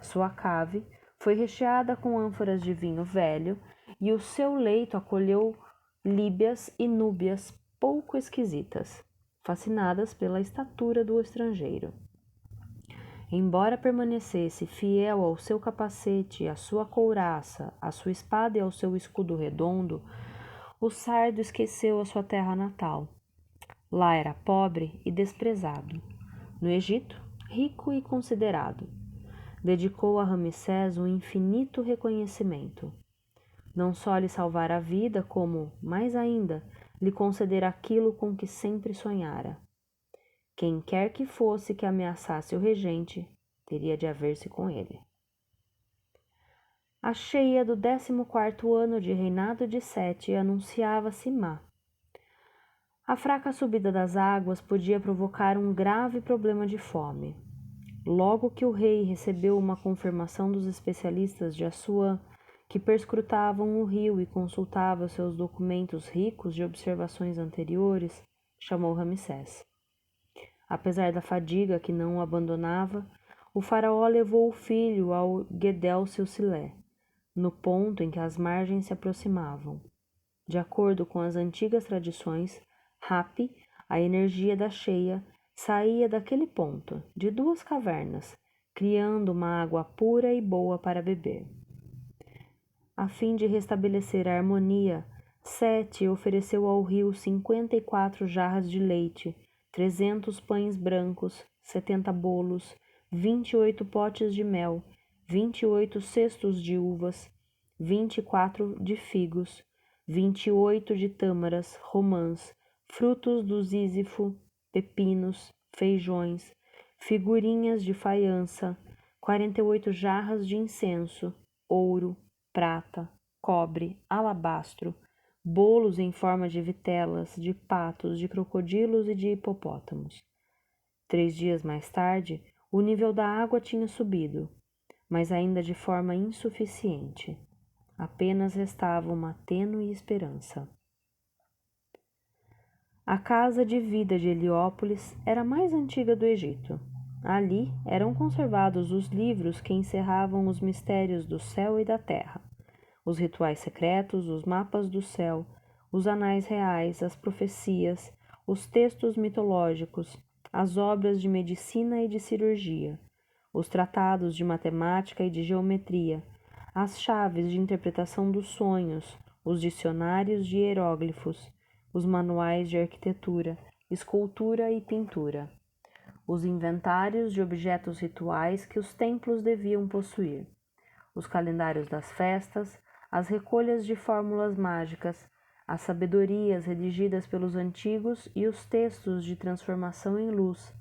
Sua cave foi recheada com ânforas de vinho velho e o seu leito acolheu líbias e núbias pouco esquisitas, fascinadas pela estatura do estrangeiro. Embora permanecesse fiel ao seu capacete, à sua couraça, à sua espada e ao seu escudo redondo, o sardo esqueceu a sua terra natal. Lá era pobre e desprezado. No Egito, rico e considerado. Dedicou a Ramsés um infinito reconhecimento. Não só lhe salvar a vida, como, mais ainda, lhe conceder aquilo com que sempre sonhara. Quem quer que fosse que ameaçasse o regente, teria de haver-se com ele. A cheia do 14º ano de reinado de Sete anunciava-se má. A fraca subida das águas podia provocar um grave problema de fome. Logo que o rei recebeu uma confirmação dos especialistas de Assuã, que perscrutavam o rio e consultavam seus documentos ricos de observações anteriores, chamou Ramsés. Apesar da fadiga que não o abandonava, o faraó levou o filho ao Guedel Silsilé, no ponto em que as margens se aproximavam. De acordo com as antigas tradições, Hapi, a energia da cheia, saía daquele ponto, de 2 cavernas, criando uma água pura e boa para beber. A fim de restabelecer a harmonia, Sete ofereceu ao rio 54 jarras de leite, 300 pães brancos, 70 bolos, 28 potes de mel, 28 cestos de uvas, 24 de figos, 28 de tâmaras, romãs, frutos do sísifo, pepinos, feijões, figurinhas de faiança, 48 jarras de incenso, ouro, prata, cobre, alabastro, bolos em forma de vitelas, de patos, de crocodilos e de hipopótamos. 3 dias mais tarde, o nível da água tinha subido, mas ainda de forma insuficiente. Apenas restava uma tênue esperança. A casa de vida de Heliópolis era a mais antiga do Egito. Ali eram conservados os livros que encerravam os mistérios do céu e da terra, os rituais secretos, os mapas do céu, os anais reais, as profecias, os textos mitológicos, as obras de medicina e de cirurgia, os tratados de matemática e de geometria, as chaves de interpretação dos sonhos, os dicionários de hieróglifos, os manuais de arquitetura, escultura e pintura, os inventários de objetos rituais que os templos deviam possuir, os calendários das festas, as recolhas de fórmulas mágicas, as sabedorias redigidas pelos antigos e os textos de transformação em luz,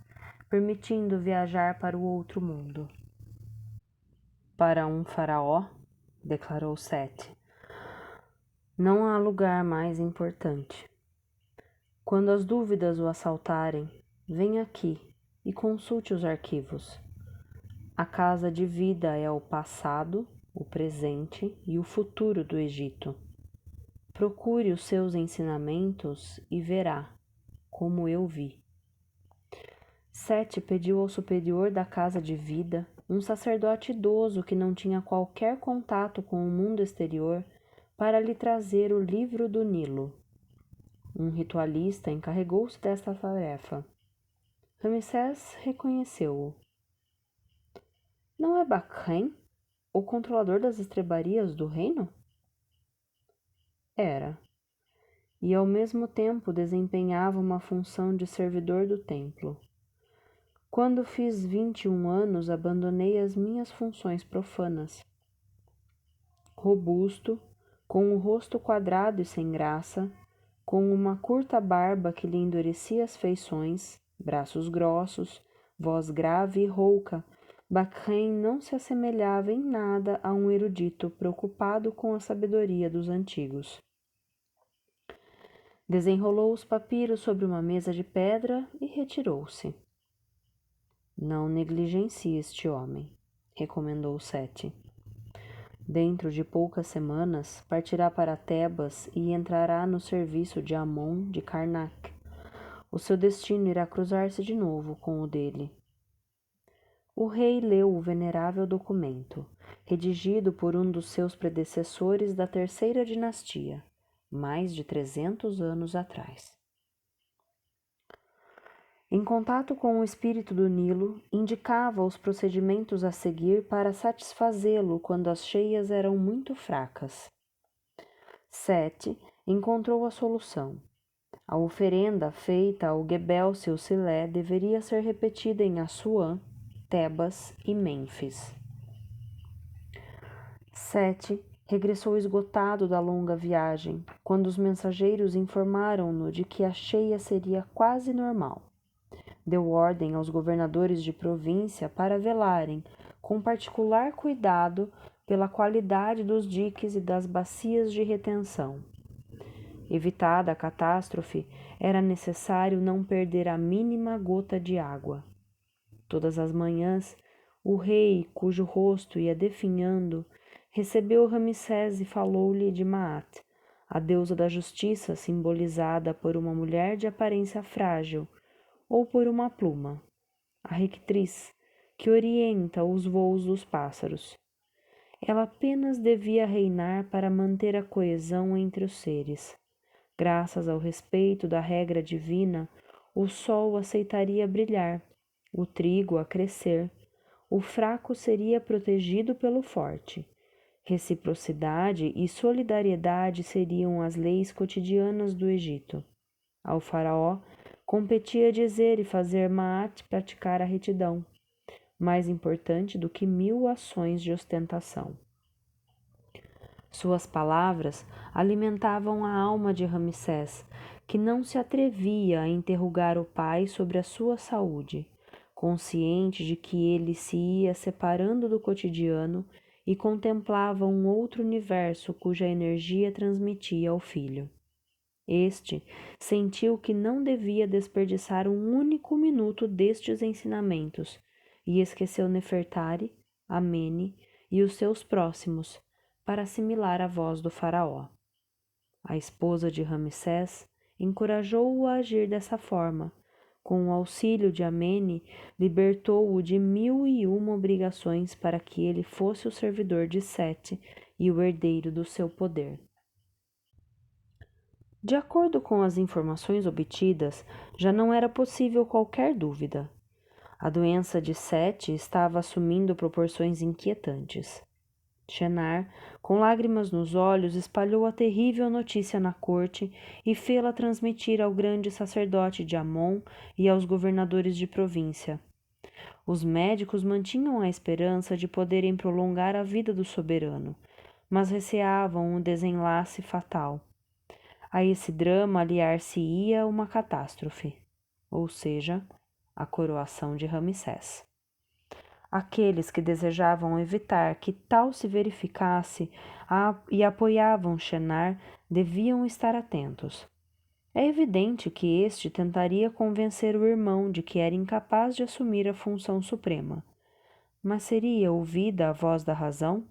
permitindo viajar para o outro mundo. Para um faraó, declarou Sete, não há lugar mais importante. Quando as dúvidas o assaltarem, venha aqui e consulte os arquivos. A casa de vida é o passado, o presente e o futuro do Egito. Procure os seus ensinamentos e verá, como eu vi. Sete pediu ao superior da casa de vida, um sacerdote idoso que não tinha qualquer contato com o mundo exterior, para lhe trazer o livro do Nilo. Um ritualista encarregou-se desta tarefa. Ramsés reconheceu-o. Não é Bakhen, o controlador das estrebarias do reino? Era, e ao mesmo tempo desempenhava uma função de servidor do templo. Quando fiz 21 anos, abandonei as minhas funções profanas. Robusto, com o rosto quadrado e sem graça, com uma curta barba que lhe endurecia as feições, braços grossos, voz grave e rouca, Bakhen não se assemelhava em nada a um erudito preocupado com a sabedoria dos antigos. Desenrolou os papiros sobre uma mesa de pedra e retirou-se. Não negligencie este homem, recomendou Sete. Dentro de poucas semanas partirá para Tebas e entrará no serviço de Amon de Karnak. O seu destino irá cruzar-se de novo com o dele. O rei leu o venerável documento, redigido por um dos seus predecessores da terceira dinastia, mais de 300 anos atrás. Em contato com o espírito do Nilo, indicava os procedimentos a seguir para satisfazê-lo quando as cheias eram muito fracas. Sete encontrou a solução. A oferenda feita ao Gebel seu Silé deveria ser repetida em Assuã, Tebas e Mênfis. Sete regressou esgotado da longa viagem, quando os mensageiros informaram-no de que a cheia seria quase normal. Deu ordem aos governadores de província para velarem, com particular cuidado, pela qualidade dos diques e das bacias de retenção. Evitada a catástrofe, era necessário não perder a mínima gota de água. Todas as manhãs, o rei, cujo rosto ia definhando, recebeu Ramsés e falou-lhe de Maat, a deusa da justiça simbolizada por uma mulher de aparência frágil, ou por uma pluma, a rectriz, que orienta os voos dos pássaros. Ela apenas devia reinar para manter a coesão entre os seres. Graças ao respeito da regra divina, o sol aceitaria brilhar, o trigo a crescer, o fraco seria protegido pelo forte. Reciprocidade e solidariedade seriam as leis cotidianas do Egito. Ao faraó competia dizer e fazer Maat praticar a retidão, mais importante do que 1000 ações de ostentação. Suas palavras alimentavam a alma de Ramsés, que não se atrevia a interrogar o pai sobre a sua saúde, consciente de que ele se ia separando do cotidiano e contemplava um outro universo cuja energia transmitia ao filho. Este sentiu que não devia desperdiçar um único minuto destes ensinamentos e esqueceu Nefertari, Amene e os seus próximos para assimilar a voz do faraó. A esposa de Ramsés encorajou-o a agir dessa forma. Com o auxílio de Amene, libertou-o de 1001 obrigações para que ele fosse o servidor de Sete e o herdeiro do seu poder. De acordo com as informações obtidas, já não era possível qualquer dúvida. A doença de Sete estava assumindo proporções inquietantes. Shenar, com lágrimas nos olhos, espalhou a terrível notícia na corte e fê-la transmitir ao grande sacerdote de Amon e aos governadores de província. Os médicos mantinham a esperança de poderem prolongar a vida do soberano, mas receavam um desenlace fatal. A esse drama aliar-se-ia uma catástrofe, ou seja, a coroação de Ramsés. Aqueles que desejavam evitar que tal se verificasse e apoiavam Shenar deviam estar atentos. É evidente que este tentaria convencer o irmão de que era incapaz de assumir a função suprema. Mas seria ouvida a voz da razão?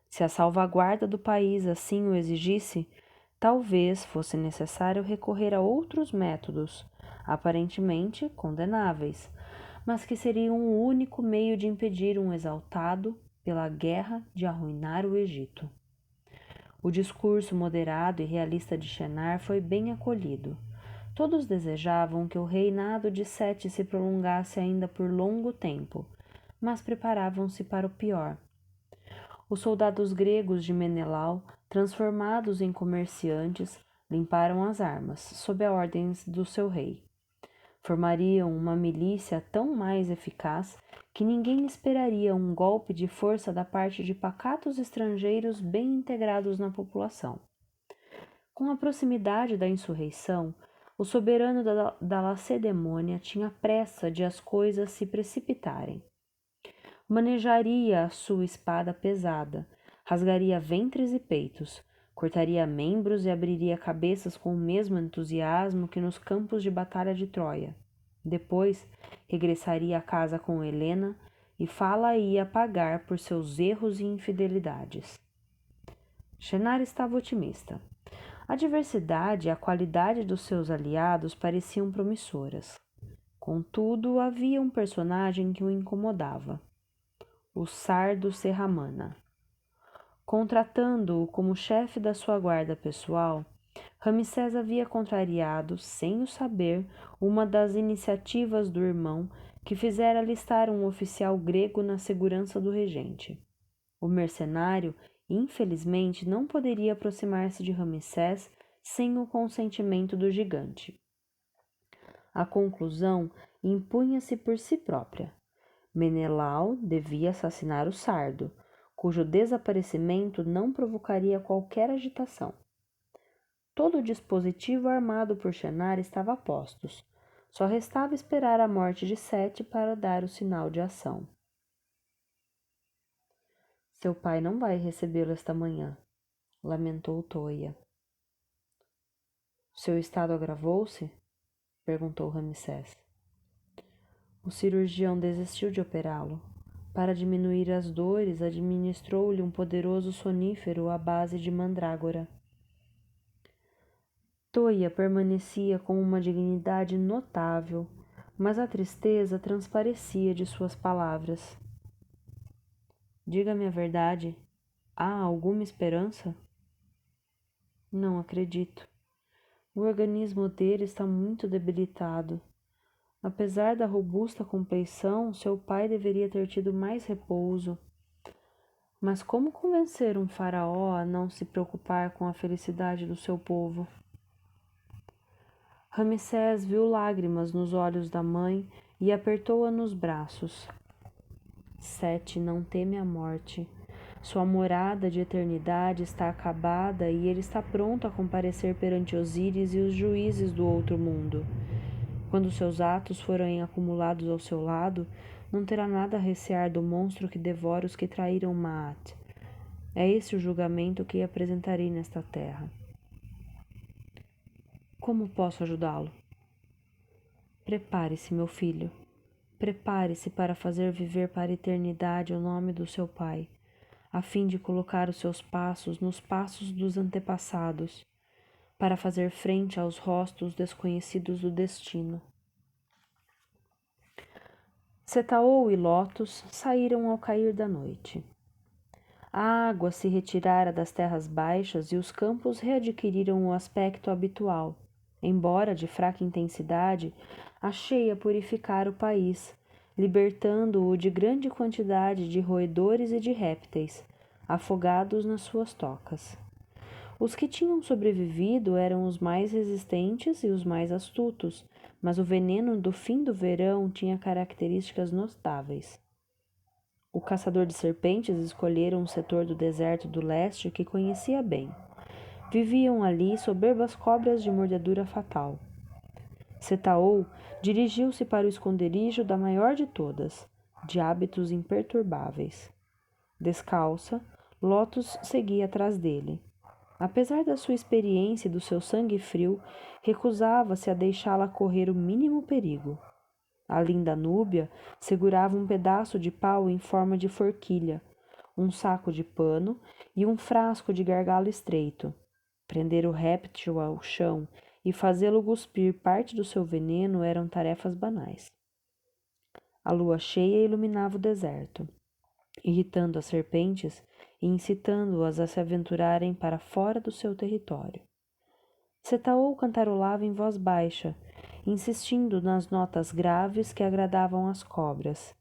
Se a salvaguarda do país assim o exigisse, talvez fosse necessário recorrer a outros métodos, aparentemente condenáveis, mas que seriam o único meio de impedir um exaltado pela guerra de arruinar o Egito. O discurso moderado e realista de Shenar foi bem acolhido. Todos desejavam que o reinado de Sete se prolongasse ainda por longo tempo, mas preparavam-se para o pior. Os soldados gregos de Menelau, transformados em comerciantes, limparam as armas, sob a ordens do seu rei. Formariam uma milícia tão mais eficaz que ninguém esperaria um golpe de força da parte de pacatos estrangeiros bem integrados na população. Com a proximidade da insurreição, o soberano da Lacedemônia tinha pressa de as coisas se precipitarem. Manejaria a sua espada pesada, rasgaria ventres e peitos, cortaria membros e abriria cabeças com o mesmo entusiasmo que nos campos de batalha de Troia. Depois, regressaria a casa com Helena e fá-la-ia pagar por seus erros e infidelidades. Shenar estava otimista. A diversidade e a qualidade dos seus aliados pareciam promissoras. Contudo, havia um personagem que o incomodava: o Sardo Serramana. Contratando-o como chefe da sua guarda pessoal, Ramsés havia contrariado, sem o saber, uma das iniciativas do irmão que fizera alistar um oficial grego na segurança do regente. O mercenário, infelizmente, não poderia aproximar-se de Ramsés sem o consentimento do gigante. A conclusão impunha-se por si própria. Menelau devia assassinar o Sardo, cujo desaparecimento não provocaria qualquer agitação. Todo o dispositivo armado por Shenar estava a postos. Só restava esperar a morte de Sete para dar o sinal de ação. Seu pai não vai recebê-lo esta manhã, lamentou Toia. Seu estado agravou-se? Perguntou Ramsés. O cirurgião desistiu de operá-lo. Para diminuir as dores, administrou-lhe um poderoso sonífero à base de mandrágora. Toia permanecia com uma dignidade notável, mas a tristeza transparecia de suas palavras. Diga-me a verdade. Há alguma esperança? Não acredito. O organismo dele está muito debilitado. Apesar da robusta compleição, seu pai deveria ter tido mais repouso. Mas como convencer um faraó a não se preocupar com a felicidade do seu povo? Ramsés viu lágrimas nos olhos da mãe e apertou-a nos braços. Sete não teme a morte. Sua morada de eternidade está acabada e ele está pronto a comparecer perante Osíris e os juízes do outro mundo. Quando seus atos forem acumulados ao seu lado, não terá nada a recear do monstro que devora os que traíram Maat. É esse o julgamento que apresentarei nesta terra. Como posso ajudá-lo? Prepare-se, meu filho. Prepare-se para fazer viver para a eternidade o nome do seu pai, a fim de colocar os seus passos nos passos dos antepassados, para fazer frente aos rostos desconhecidos do destino. Setaou e Lotus saíram ao cair da noite. A água se retirara das terras baixas e os campos readquiriram o aspecto habitual. Embora de fraca intensidade, a cheia purificara o país, libertando-o de grande quantidade de roedores e de répteis, afogados nas suas tocas. Os que tinham sobrevivido eram os mais resistentes e os mais astutos, mas o veneno do fim do verão tinha características notáveis. O caçador de serpentes escolhera um setor do deserto do leste que conhecia bem. Viviam ali soberbas cobras de mordedura fatal. Setaou dirigiu-se para o esconderijo da maior de todas, de hábitos imperturbáveis. Descalça, Lotus seguia atrás dele. Apesar da sua experiência e do seu sangue frio, recusava-se a deixá-la correr o mínimo perigo. A linda Núbia segurava um pedaço de pau em forma de forquilha, um saco de pano e um frasco de gargalo estreito. Prender o réptil ao chão e fazê-lo cuspir parte do seu veneno eram tarefas banais. A lua cheia iluminava o deserto, irritando as serpentes e incitando-as a se aventurarem para fora do seu território. Setaou cantarolava em voz baixa, insistindo nas notas graves que agradavam às cobras.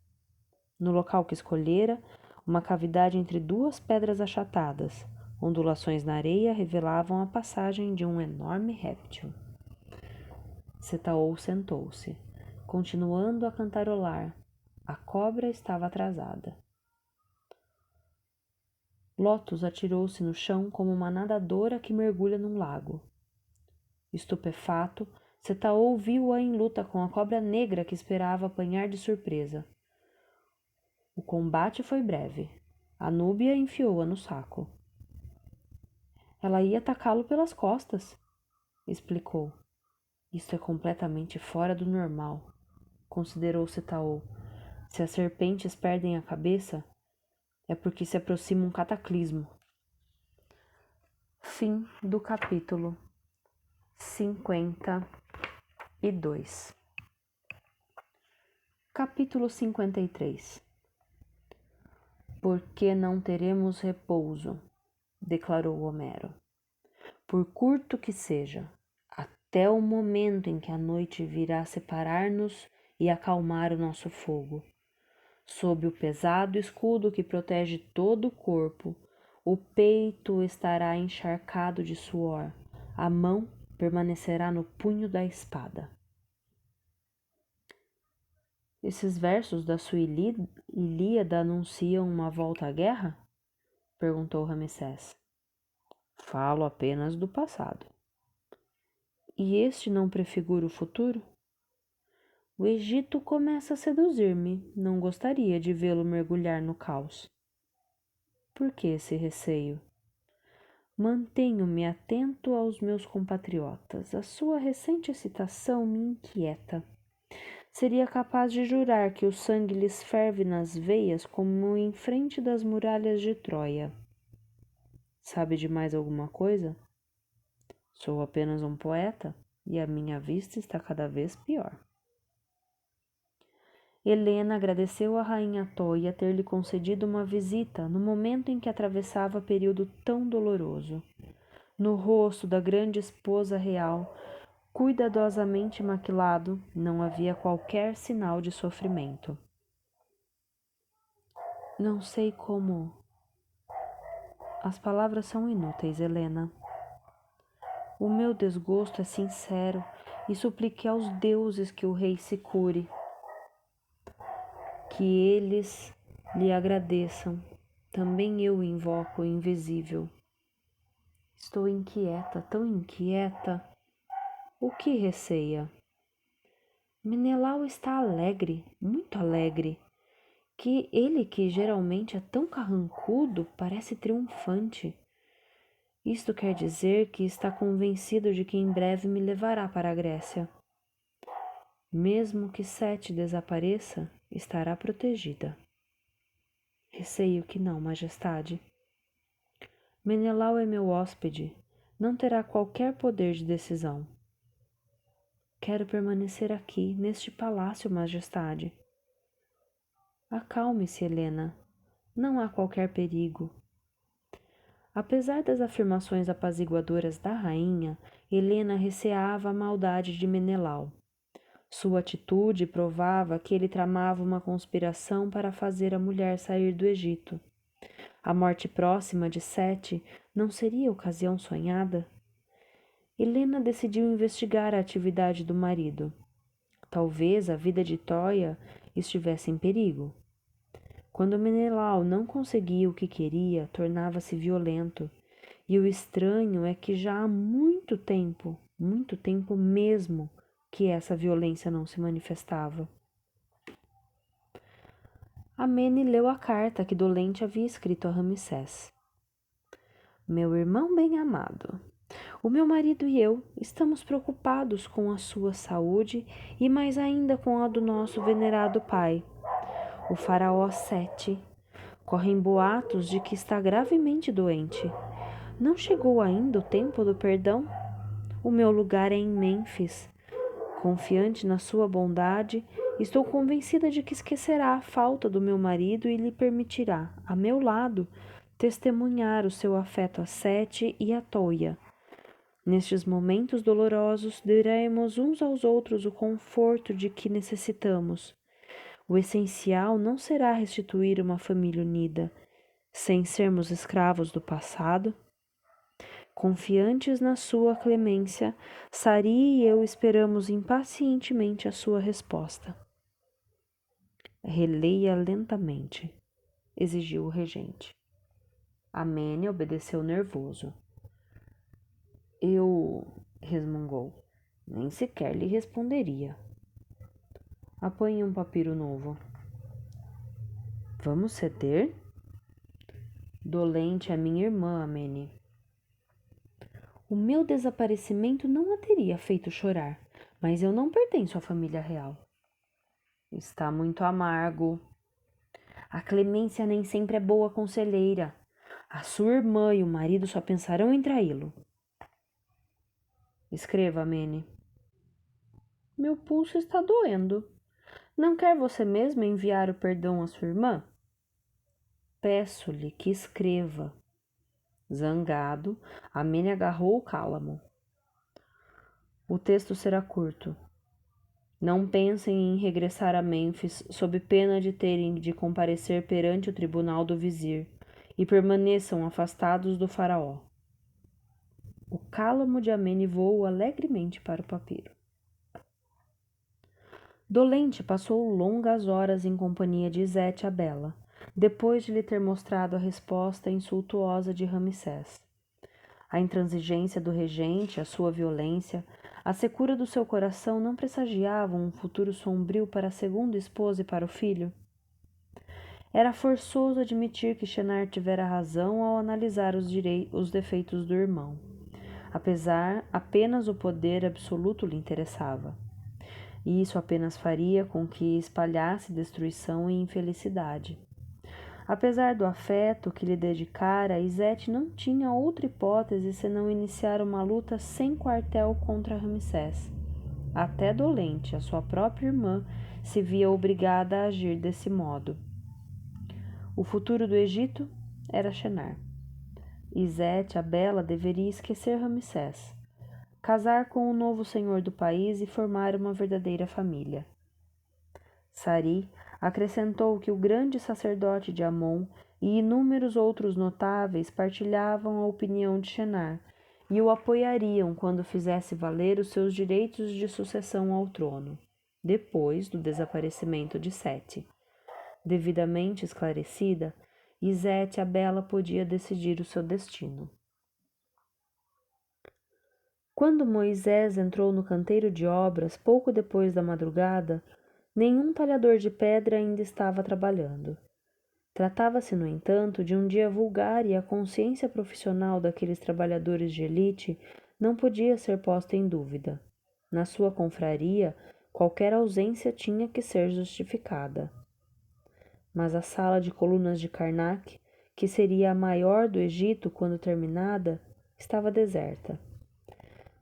No local que escolhera, uma cavidade entre duas pedras achatadas, ondulações na areia revelavam a passagem de um enorme réptil. Setaou sentou-se, continuando a cantarolar. A cobra estava atrasada. Lotus atirou-se no chão como uma nadadora que mergulha num lago. Estupefato, Setaou viu-a em luta com a cobra negra que esperava apanhar de surpresa. O combate foi breve. A Núbia enfiou-a no saco. Ela ia atacá-lo pelas costas, explicou. Isso é completamente fora do normal, considerou Setaou. Se as serpentes perdem a cabeça, é porque se aproxima um cataclismo. Fim do capítulo 52. Capítulo 53. Por que não teremos repouso? Declarou Homero. Por curto que seja, até o momento em que a noite virá separar-nos e acalmar o nosso fogo. Sob o pesado escudo que protege todo o corpo, o peito estará encharcado de suor, a mão permanecerá no punho da espada. Esses versos da sua Ilíada anunciam uma volta à guerra? Perguntou Ramsés. Falo apenas do passado. E este não prefigura o futuro? O Egito começa a seduzir-me. Não gostaria de vê-lo mergulhar no caos. Por que esse receio? Mantenho-me atento aos meus compatriotas. A sua recente citação me inquieta. Seria capaz de jurar que o sangue lhes ferve nas veias como em frente das muralhas de Troia. Sabe de mais alguma coisa? Sou apenas um poeta e a minha vista está cada vez pior. Helena agradeceu à rainha Toia ter-lhe concedido uma visita no momento em que atravessava período tão doloroso. No rosto da grande esposa real, cuidadosamente maquilado, não havia qualquer sinal de sofrimento. Não sei como. As palavras são inúteis, Helena. O meu desgosto é sincero e supliquei aos deuses que o rei se cure, que eles lhe agradeçam. Também eu invoco o invisível. Estou inquieta, tão inquieta. O que receia? Menelau está alegre, muito alegre, que ele que geralmente é tão carrancudo parece triunfante. Isto quer dizer que está convencido de que em breve me levará para a Grécia. Mesmo que Sete desapareça, estará protegida. Receio que não, majestade. Menelau é meu hóspede, não terá qualquer poder de decisão. Quero permanecer aqui, neste palácio, majestade. Acalme-se, Helena. Não há qualquer perigo. Apesar das afirmações apaziguadoras da rainha, Helena receava a maldade de Menelau. Sua atitude provava que ele tramava uma conspiração para fazer a mulher sair do Egito. A morte próxima de Sete não seria ocasião sonhada? Helena decidiu investigar a atividade do marido. Talvez a vida de Troia estivesse em perigo. Quando Menelau não conseguia o que queria, tornava-se violento. E o estranho é que já há muito tempo mesmo, que essa violência não se manifestava. Amene leu a carta que Dolente havia escrito a Ramsés. Meu irmão bem-amado, o meu marido e eu estamos preocupados com a sua saúde e mais ainda com a do nosso venerado pai, o faraó Sete. Correm boatos de que está gravemente doente. Não chegou ainda o tempo do perdão? O meu lugar é em Mênfis. Confiante na sua bondade, estou convencida de que esquecerá a falta do meu marido e lhe permitirá, a meu lado, testemunhar o seu afeto a Sete e a Toia. Nestes momentos dolorosos, daremos uns aos outros o conforto de que necessitamos. O essencial não será restituir uma família unida, sem sermos escravos do passado. Confiantes na sua clemência, Sari e eu esperamos impacientemente a sua resposta. Releia lentamente, exigiu o regente. Amene obedeceu nervoso. Resmungou. Nem sequer lhe responderia. Apanhe um papiro novo. Vamos ceder? Dolente é minha irmã, Amene. O meu desaparecimento não a teria feito chorar, mas eu não pertenço à família real. Está muito amargo. A clemência nem sempre é boa conselheira. A sua irmã e o marido só pensarão em traí-lo. Escreva, Amene. Meu pulso está doendo. Não quer você mesmo enviar o perdão à sua irmã? Peço-lhe que escreva. Zangado, Amene agarrou o cálamo. O texto será curto. Não pensem em regressar a Mênfis sob pena de terem de comparecer perante o tribunal do vizir, e permaneçam afastados do faraó. O cálamo de Amene voou alegremente para o papiro. Dolente passou longas horas em companhia de Izete a Bela, depois de lhe ter mostrado a resposta insultuosa de Ramsés. A intransigência do regente, a sua violência, a secura do seu coração não pressagiavam um futuro sombrio para a segunda esposa e para o filho? Era forçoso admitir que Shenar tivera razão ao analisar os defeitos do irmão. Apenas o poder absoluto lhe interessava. E isso apenas faria com que espalhasse destruição e infelicidade. Apesar do afeto que lhe dedicara, Izete não tinha outra hipótese senão iniciar uma luta sem quartel contra Ramsés. Até Dolente, a sua própria irmã, se via obrigada a agir desse modo. O futuro do Egito era Shenar. Izete, a Bela, deveria esquecer Ramsés, casar com o novo senhor do país e formar uma verdadeira família. Sari acrescentou que o grande sacerdote de Amon e inúmeros outros notáveis partilhavam a opinião de Shenar e o apoiariam quando fizesse valer os seus direitos de sucessão ao trono, depois do desaparecimento de Sete. Devidamente esclarecida, Izete a Bela podia decidir o seu destino. Quando Moisés entrou no canteiro de obras pouco depois da madrugada, nenhum talhador de pedra ainda estava trabalhando. Tratava-se, no entanto, de um dia vulgar e a consciência profissional daqueles trabalhadores de elite não podia ser posta em dúvida. Na sua confraria, qualquer ausência tinha que ser justificada. Mas a sala de colunas de Karnak, que seria a maior do Egito quando terminada, estava deserta.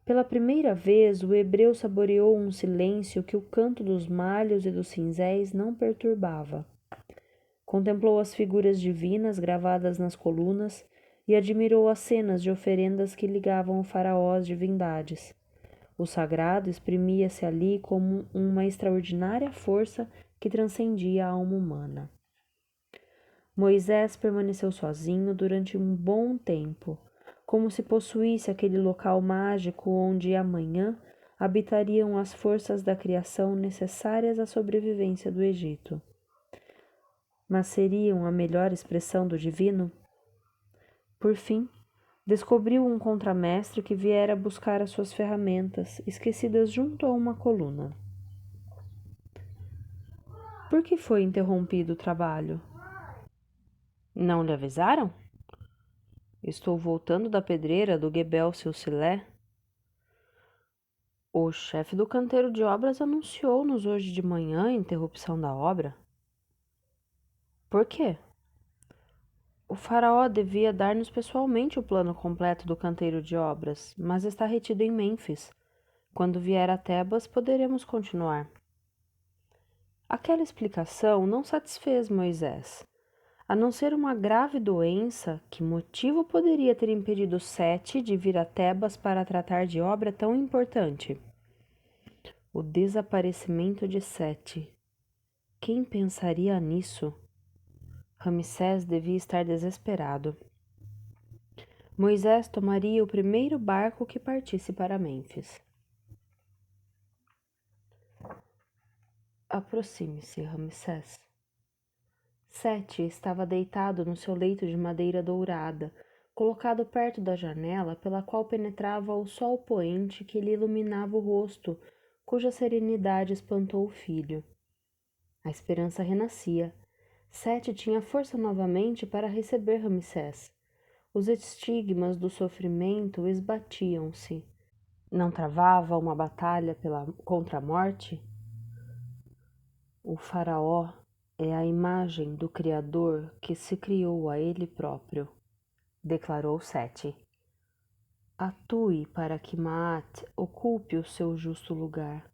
Pela primeira vez, o hebreu saboreou um silêncio que o canto dos malhos e dos cinzéis não perturbava. Contemplou as figuras divinas gravadas nas colunas e admirou as cenas de oferendas que ligavam o faraó às divindades. O sagrado exprimia-se ali como uma extraordinária força que transcendia a alma humana. Moisés permaneceu sozinho durante um bom tempo, como se possuísse aquele local mágico onde amanhã habitariam as forças da criação necessárias à sobrevivência do Egito. Mas seriam a melhor expressão do divino? Por fim, descobriu um contramestre que viera buscar as suas ferramentas, esquecidas junto a uma coluna. Por que foi interrompido o trabalho? Não lhe avisaram? Estou voltando da pedreira do Gebel Silsilé. O chefe do canteiro de obras anunciou-nos hoje de manhã a interrupção da obra. Por quê? O faraó devia dar-nos pessoalmente o plano completo do canteiro de obras, mas está retido em Mênfis. Quando vier a Tebas, poderemos continuar. Aquela explicação não satisfez Moisés. A não ser uma grave doença, que motivo poderia ter impedido Sete de vir a Tebas para tratar de obra tão importante? O desaparecimento de Sete. Quem pensaria nisso? Ramsés devia estar desesperado. Moisés tomaria o primeiro barco que partisse para Mênfis. Aproxime-se, Ramsés. Sete estava deitado no seu leito de madeira dourada, colocado perto da janela pela qual penetrava o sol poente que lhe iluminava o rosto, cuja serenidade espantou o filho. A esperança renascia. Sete tinha força novamente para receber Ramsés. Os estigmas do sofrimento esbatiam-se. Não travava uma batalha contra a morte? O faraó é a imagem do Criador que se criou a ele próprio, declarou Sete. Atue para que Maat ocupe o seu justo lugar.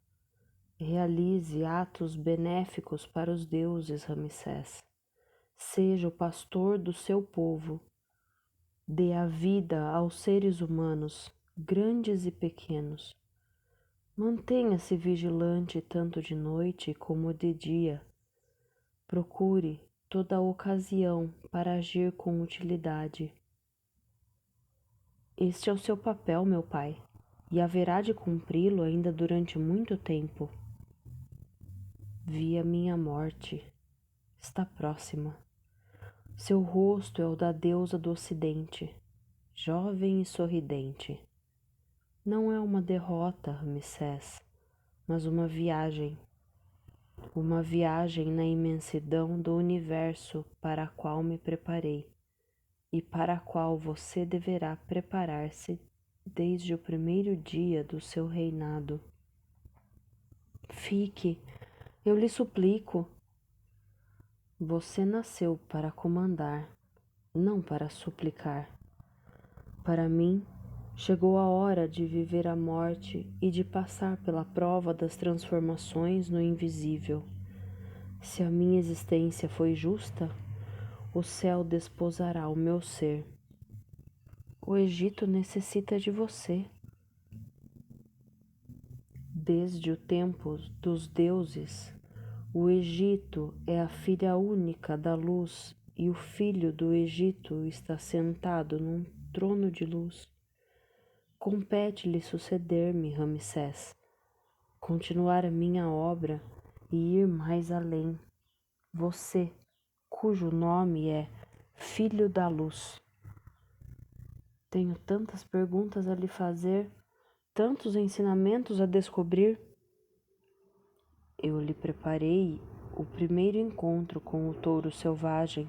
Realize atos benéficos para os deuses, Ramsés. Seja o pastor do seu povo. Dê a vida aos seres humanos, grandes e pequenos. Mantenha-se vigilante tanto de noite como de dia. Procure toda a ocasião para agir com utilidade. Este é o seu papel, meu pai, e haverá de cumpri-lo ainda durante muito tempo. Vi a minha morte. Está próxima. Seu rosto é o da deusa do ocidente, jovem e sorridente. Não é uma derrota, Ramsés, mas uma viagem na imensidão do universo para a qual me preparei e para a qual você deverá preparar-se desde o primeiro dia do seu reinado. Fique, eu lhe suplico. Você nasceu para comandar, não para suplicar. Para mim, chegou a hora de viver a morte e de passar pela prova das transformações no invisível. Se a minha existência foi justa, o céu desposará o meu ser. O Egito necessita de você. Desde o tempo dos deuses, o Egito é a filha única da luz e o filho do Egito está sentado num trono de luz. Compete-lhe suceder-me, Ramsés, continuar a minha obra e ir mais além. Você, cujo nome é Filho da Luz. Tenho tantas perguntas a lhe fazer, tantos ensinamentos a descobrir. Eu lhe preparei o primeiro encontro com o touro selvagem,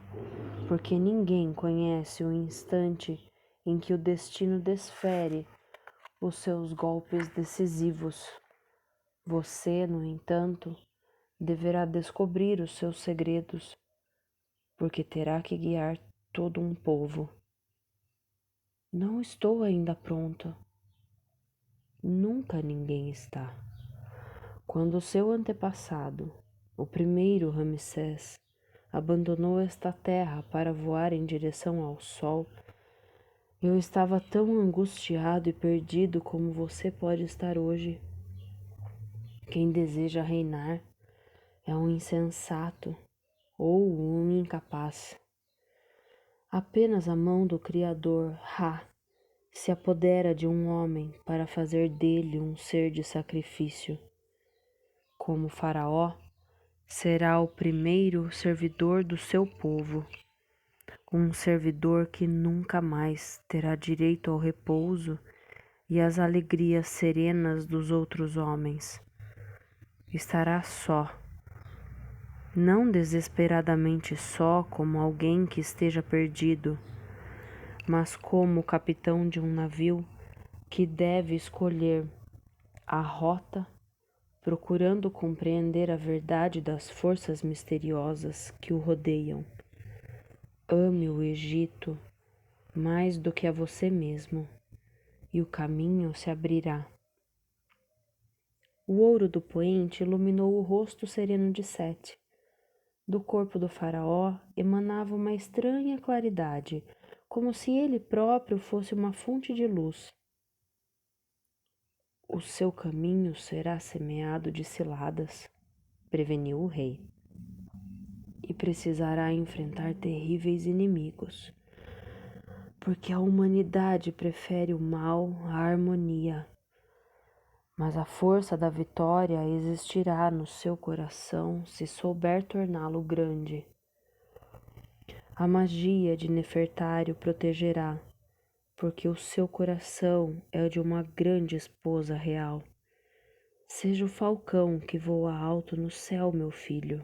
porque ninguém conhece o instante em que o destino desfere os seus golpes decisivos. Você, no entanto, deverá descobrir os seus segredos, porque terá que guiar todo um povo. Não estou ainda pronta. Nunca ninguém está. Quando seu antepassado, o primeiro Ramsés, abandonou esta terra para voar em direção ao sol, eu estava tão angustiado e perdido como você pode estar hoje. Quem deseja reinar é um insensato ou um incapaz. Apenas a mão do Criador, Ra, se apodera de um homem para fazer dele um ser de sacrifício. Como Faraó, será o primeiro servidor do seu povo, um servidor que nunca mais terá direito ao repouso e às alegrias serenas dos outros homens. Estará só, não desesperadamente só como alguém que esteja perdido, mas como o capitão de um navio que deve escolher a rota, procurando compreender a verdade das forças misteriosas que o rodeiam. Ame o Egito mais do que a você mesmo, e o caminho se abrirá. O ouro do poente iluminou o rosto sereno de Sete. Do corpo do faraó emanava uma estranha claridade, como se ele próprio fosse uma fonte de luz. O seu caminho será semeado de ciladas, preveniu o rei, e precisará enfrentar terríveis inimigos, porque a humanidade prefere o mal à harmonia. Mas a força da vitória existirá no seu coração se souber torná-lo grande. A magia de Nefertari o protegerá, porque o seu coração é o de uma grande esposa real. Seja o falcão que voa alto no céu, meu filho,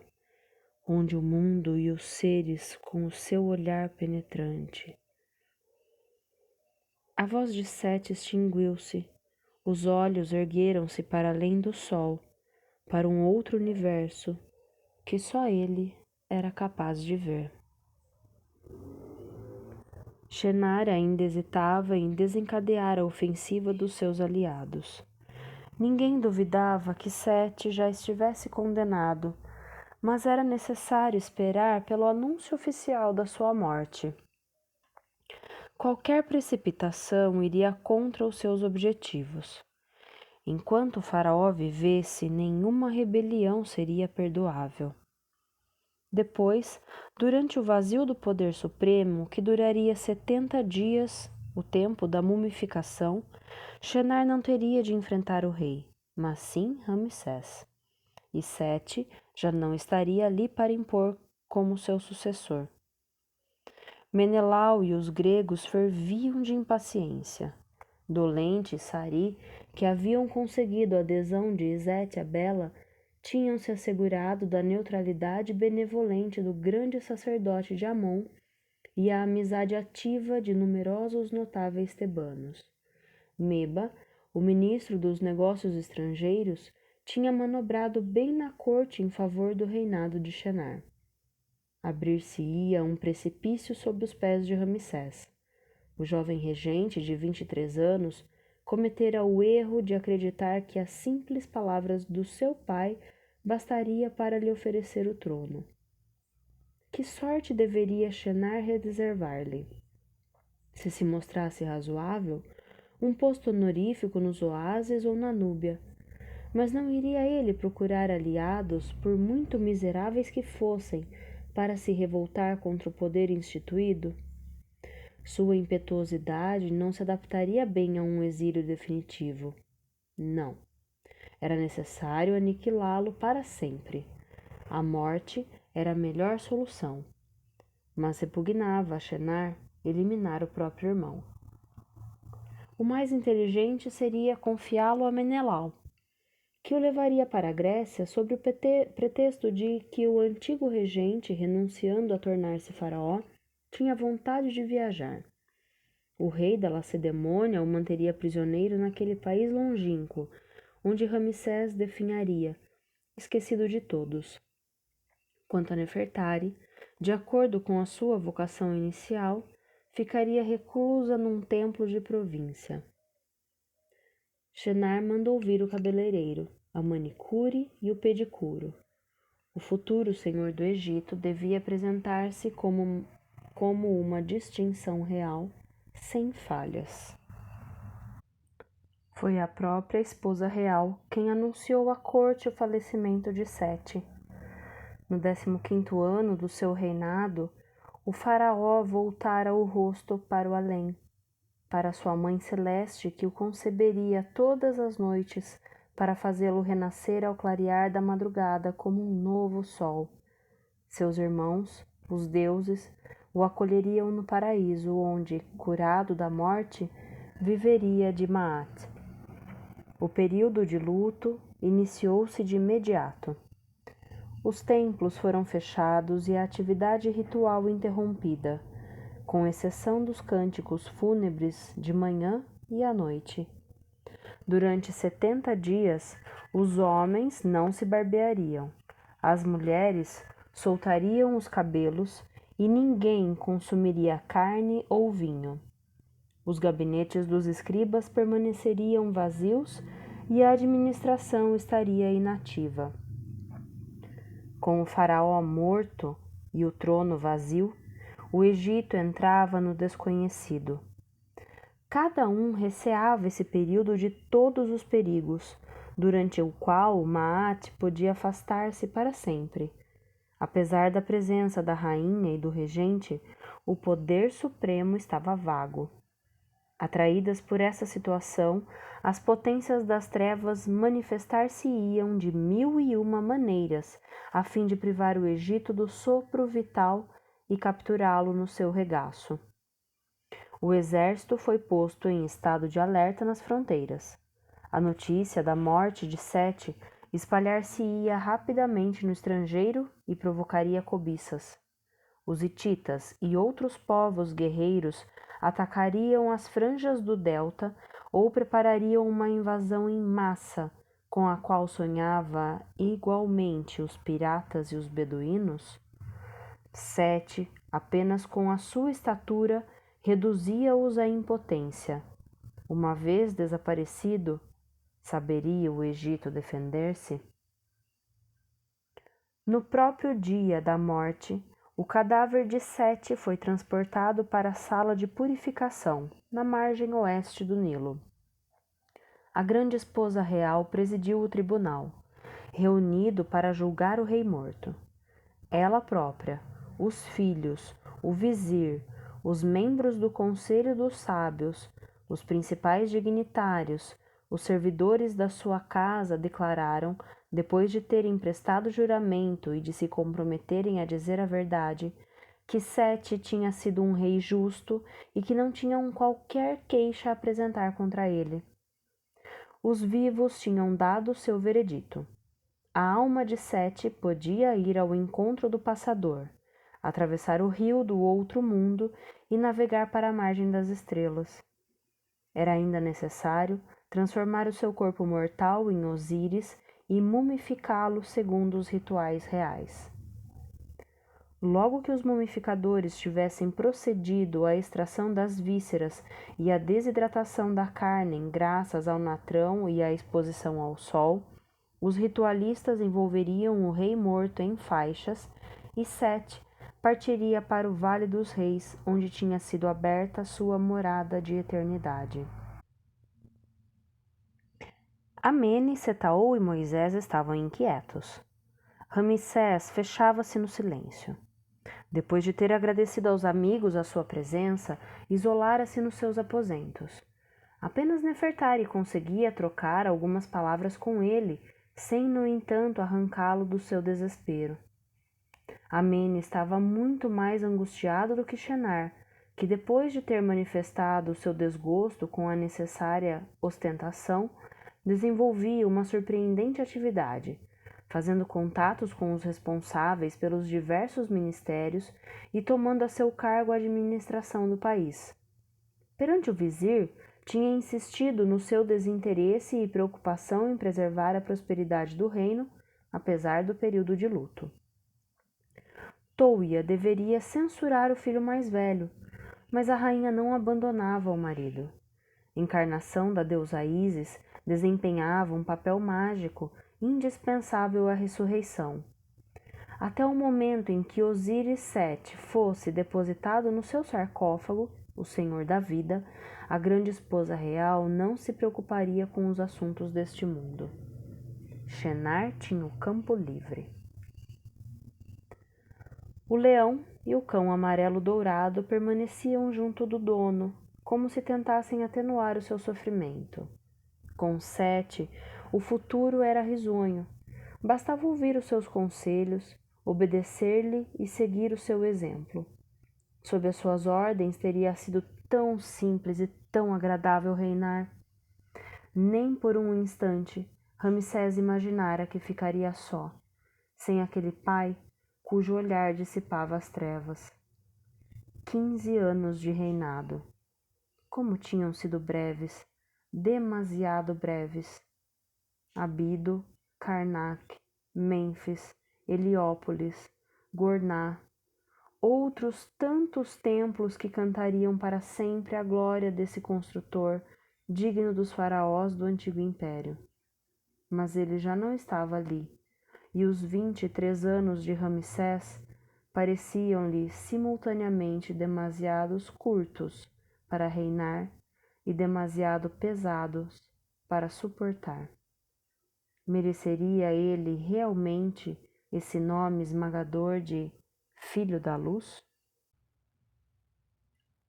onde o mundo e os seres com o seu olhar penetrante. A voz de Sete extinguiu-se. Os olhos ergueram-se para além do sol, para um outro universo que só ele era capaz de ver. Shenar ainda hesitava em desencadear a ofensiva dos seus aliados. Ninguém duvidava que Sete já estivesse condenado, mas era necessário esperar pelo anúncio oficial da sua morte. Qualquer precipitação iria contra os seus objetivos. Enquanto o faraó vivesse, nenhuma rebelião seria perdoável. Depois, durante o vazio do poder supremo, que duraria 70 dias, o tempo da mumificação, Shenar não teria de enfrentar o rei, mas sim Ramsés. E Sete já não estaria ali para impor como seu sucessor. Menelau e os gregos ferviam de impaciência. Dolente e Sari, que haviam conseguido a adesão de Izete a Bela, tinham-se assegurado da neutralidade benevolente do grande sacerdote de Amon e a amizade ativa de numerosos notáveis tebanos. Meba, o ministro dos negócios estrangeiros, tinha manobrado bem na corte em favor do reinado de Shenar. Abrir-se-ia um precipício sob os pés de Ramsés. O jovem regente de 23 anos cometera o erro de acreditar que as simples palavras do seu pai bastaria para lhe oferecer o trono. Que sorte deveria Shenar reservar-lhe? Se mostrasse razoável, um posto honorífico nos oásis ou na Núbia. Mas não iria ele procurar aliados, por muito miseráveis que fossem, para se revoltar contra o poder instituído? Sua impetuosidade não se adaptaria bem a um exílio definitivo. Não. Era necessário aniquilá-lo para sempre. A morte era a melhor solução. Mas repugnava a Shenar eliminar o próprio irmão. O mais inteligente seria confiá-lo a Menelau, que o levaria para a Grécia sob o pretexto de que o antigo regente, renunciando a tornar-se faraó, tinha vontade de viajar. O rei da Lacedemônia o manteria prisioneiro naquele país longínquo, onde Ramsés definharia, esquecido de todos. Quanto a Nefertari, de acordo com a sua vocação inicial, ficaria reclusa num templo de província. Shenar mandou vir o cabeleireiro, a manicure e o pedicure. O futuro senhor do Egito devia apresentar-se como uma distinção real, sem falhas. Foi a própria esposa real quem anunciou à corte o falecimento de Sete. No 15º ano do seu reinado, o faraó voltara o rosto para o além, para sua mãe celeste que o conceberia todas as noites para fazê-lo renascer ao clarear da madrugada como um novo sol. Seus irmãos, os deuses, o acolheriam no paraíso, onde, curado da morte, viveria de Maat. O período de luto iniciou-se de imediato. Os templos foram fechados e a atividade ritual interrompida, com exceção dos cânticos fúnebres de manhã e à noite. Durante 70 dias, os homens não se barbeariam, as mulheres soltariam os cabelos e ninguém consumiria carne ou vinho. Os gabinetes dos escribas permaneceriam vazios e a administração estaria inativa. Com o faraó morto e o trono vazio, o Egito entrava no desconhecido. Cada um receava esse período de todos os perigos, durante o qual Maat podia afastar-se para sempre. Apesar da presença da rainha e do regente, o poder supremo estava vago. Atraídas por essa situação, as potências das trevas manifestar-se-iam de 1001 maneiras, a fim de privar o Egito do sopro vital e capturá-lo no seu regaço. O exército foi posto em estado de alerta nas fronteiras. A notícia da morte de Sete espalhar-se-ia rapidamente no estrangeiro e provocaria cobiças. Os hititas e outros povos guerreiros atacariam as franjas do delta ou preparariam uma invasão em massa, com a qual sonhava igualmente os piratas e os beduínos. Sete, apenas com a sua estatura, reduzia-os à impotência. Uma vez desaparecido, Saberia o Egito defender-se? No próprio dia da morte, o cadáver de Sete foi transportado para a sala de purificação, na margem oeste do Nilo. A grande esposa real presidiu o tribunal, reunido para julgar o rei morto. Ela própria, os filhos, o vizir, os membros do conselho dos sábios, os principais dignitários, os servidores da sua casa declararam, depois de terem prestado juramento e de se comprometerem a dizer a verdade, que Sete tinha sido um rei justo e que não tinham qualquer queixa a apresentar contra ele. Os vivos tinham dado seu veredito. A alma de Sete podia ir ao encontro do passador, atravessar o rio do outro mundo e navegar para a margem das estrelas. Era ainda necessário transformar o seu corpo mortal em Osíris e mumificá-lo segundo os rituais reais. Logo que os mumificadores tivessem procedido à extração das vísceras e à desidratação da carne graças ao natrão e à exposição ao sol, os ritualistas envolveriam o rei morto em faixas e Sete partiria para o Vale dos Reis, onde tinha sido aberta sua morada de eternidade. Amene, Setaol e Moisés estavam inquietos. Ramsés fechava-se no silêncio. Depois de ter agradecido aos amigos a sua presença, isolara-se nos seus aposentos. Apenas Nefertari conseguia trocar algumas palavras com ele, sem, no entanto, arrancá-lo do seu desespero. Amene estava muito mais angustiado do que Shenar, que depois de ter manifestado seu desgosto com a necessária ostentação, desenvolvia uma surpreendente atividade, fazendo contatos com os responsáveis pelos diversos ministérios e tomando a seu cargo a administração do país. Perante o vizir, tinha insistido no seu desinteresse e preocupação em preservar a prosperidade do reino, apesar do período de luto. Touia deveria censurar o filho mais velho, mas a rainha não abandonava o marido. Encarnação da deusa Ísis, desempenhava um papel mágico indispensável à ressurreição. Até o momento em que Osíris Sete fosse depositado no seu sarcófago, o Senhor da Vida, a grande esposa real não se preocuparia com os assuntos deste mundo. Shenar tinha o campo livre. O leão e o cão amarelo-dourado permaneciam junto do dono, como se tentassem atenuar o seu sofrimento. Com Sete, o futuro era risonho. Bastava ouvir os seus conselhos, obedecer-lhe e seguir o seu exemplo. Sob as suas ordens teria sido tão simples e tão agradável reinar. Nem por um instante Ramsés imaginara que ficaria só, sem aquele pai cujo olhar dissipava as trevas. 15 anos de reinado. Como tinham sido breves, demasiado breves. Abido, Karnak, Mênfis, Heliópolis, Gorná, outros tantos templos que cantariam para sempre a glória desse construtor, digno dos faraós do antigo império. Mas ele já não estava ali, e os 23 anos de Ramsés pareciam-lhe simultaneamente demasiados curtos para reinar e demasiado pesados para suportar. Mereceria ele realmente esse nome esmagador de Filho da Luz?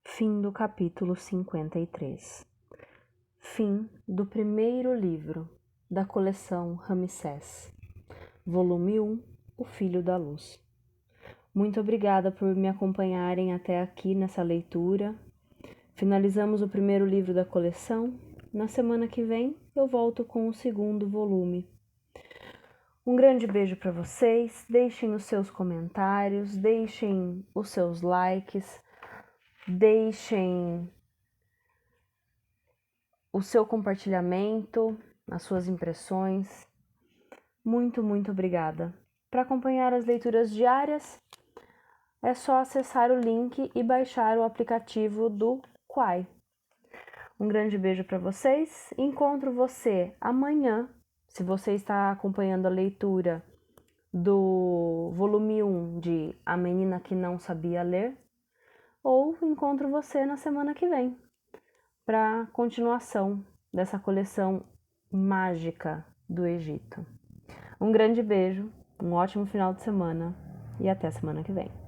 Fim do capítulo 53. Fim do primeiro livro da coleção Ramsés, volume 1, O Filho da Luz. Muito obrigada por me acompanharem até aqui nessa leitura. Finalizamos o primeiro livro da coleção. Na semana que vem eu volto com o segundo volume. Um grande beijo para vocês. Deixem os seus comentários, deixem os seus likes, deixem o seu compartilhamento, as suas impressões. Muito, muito obrigada. Para acompanhar as leituras diárias, é só acessar o link e baixar o aplicativo do Quai. Um grande beijo para vocês. Encontro você amanhã, se você está acompanhando a leitura do volume 1 de A Menina que Não Sabia Ler, ou encontro você na semana que vem para continuação dessa coleção mágica do Egito. Um grande beijo, um ótimo final de semana e até semana que vem.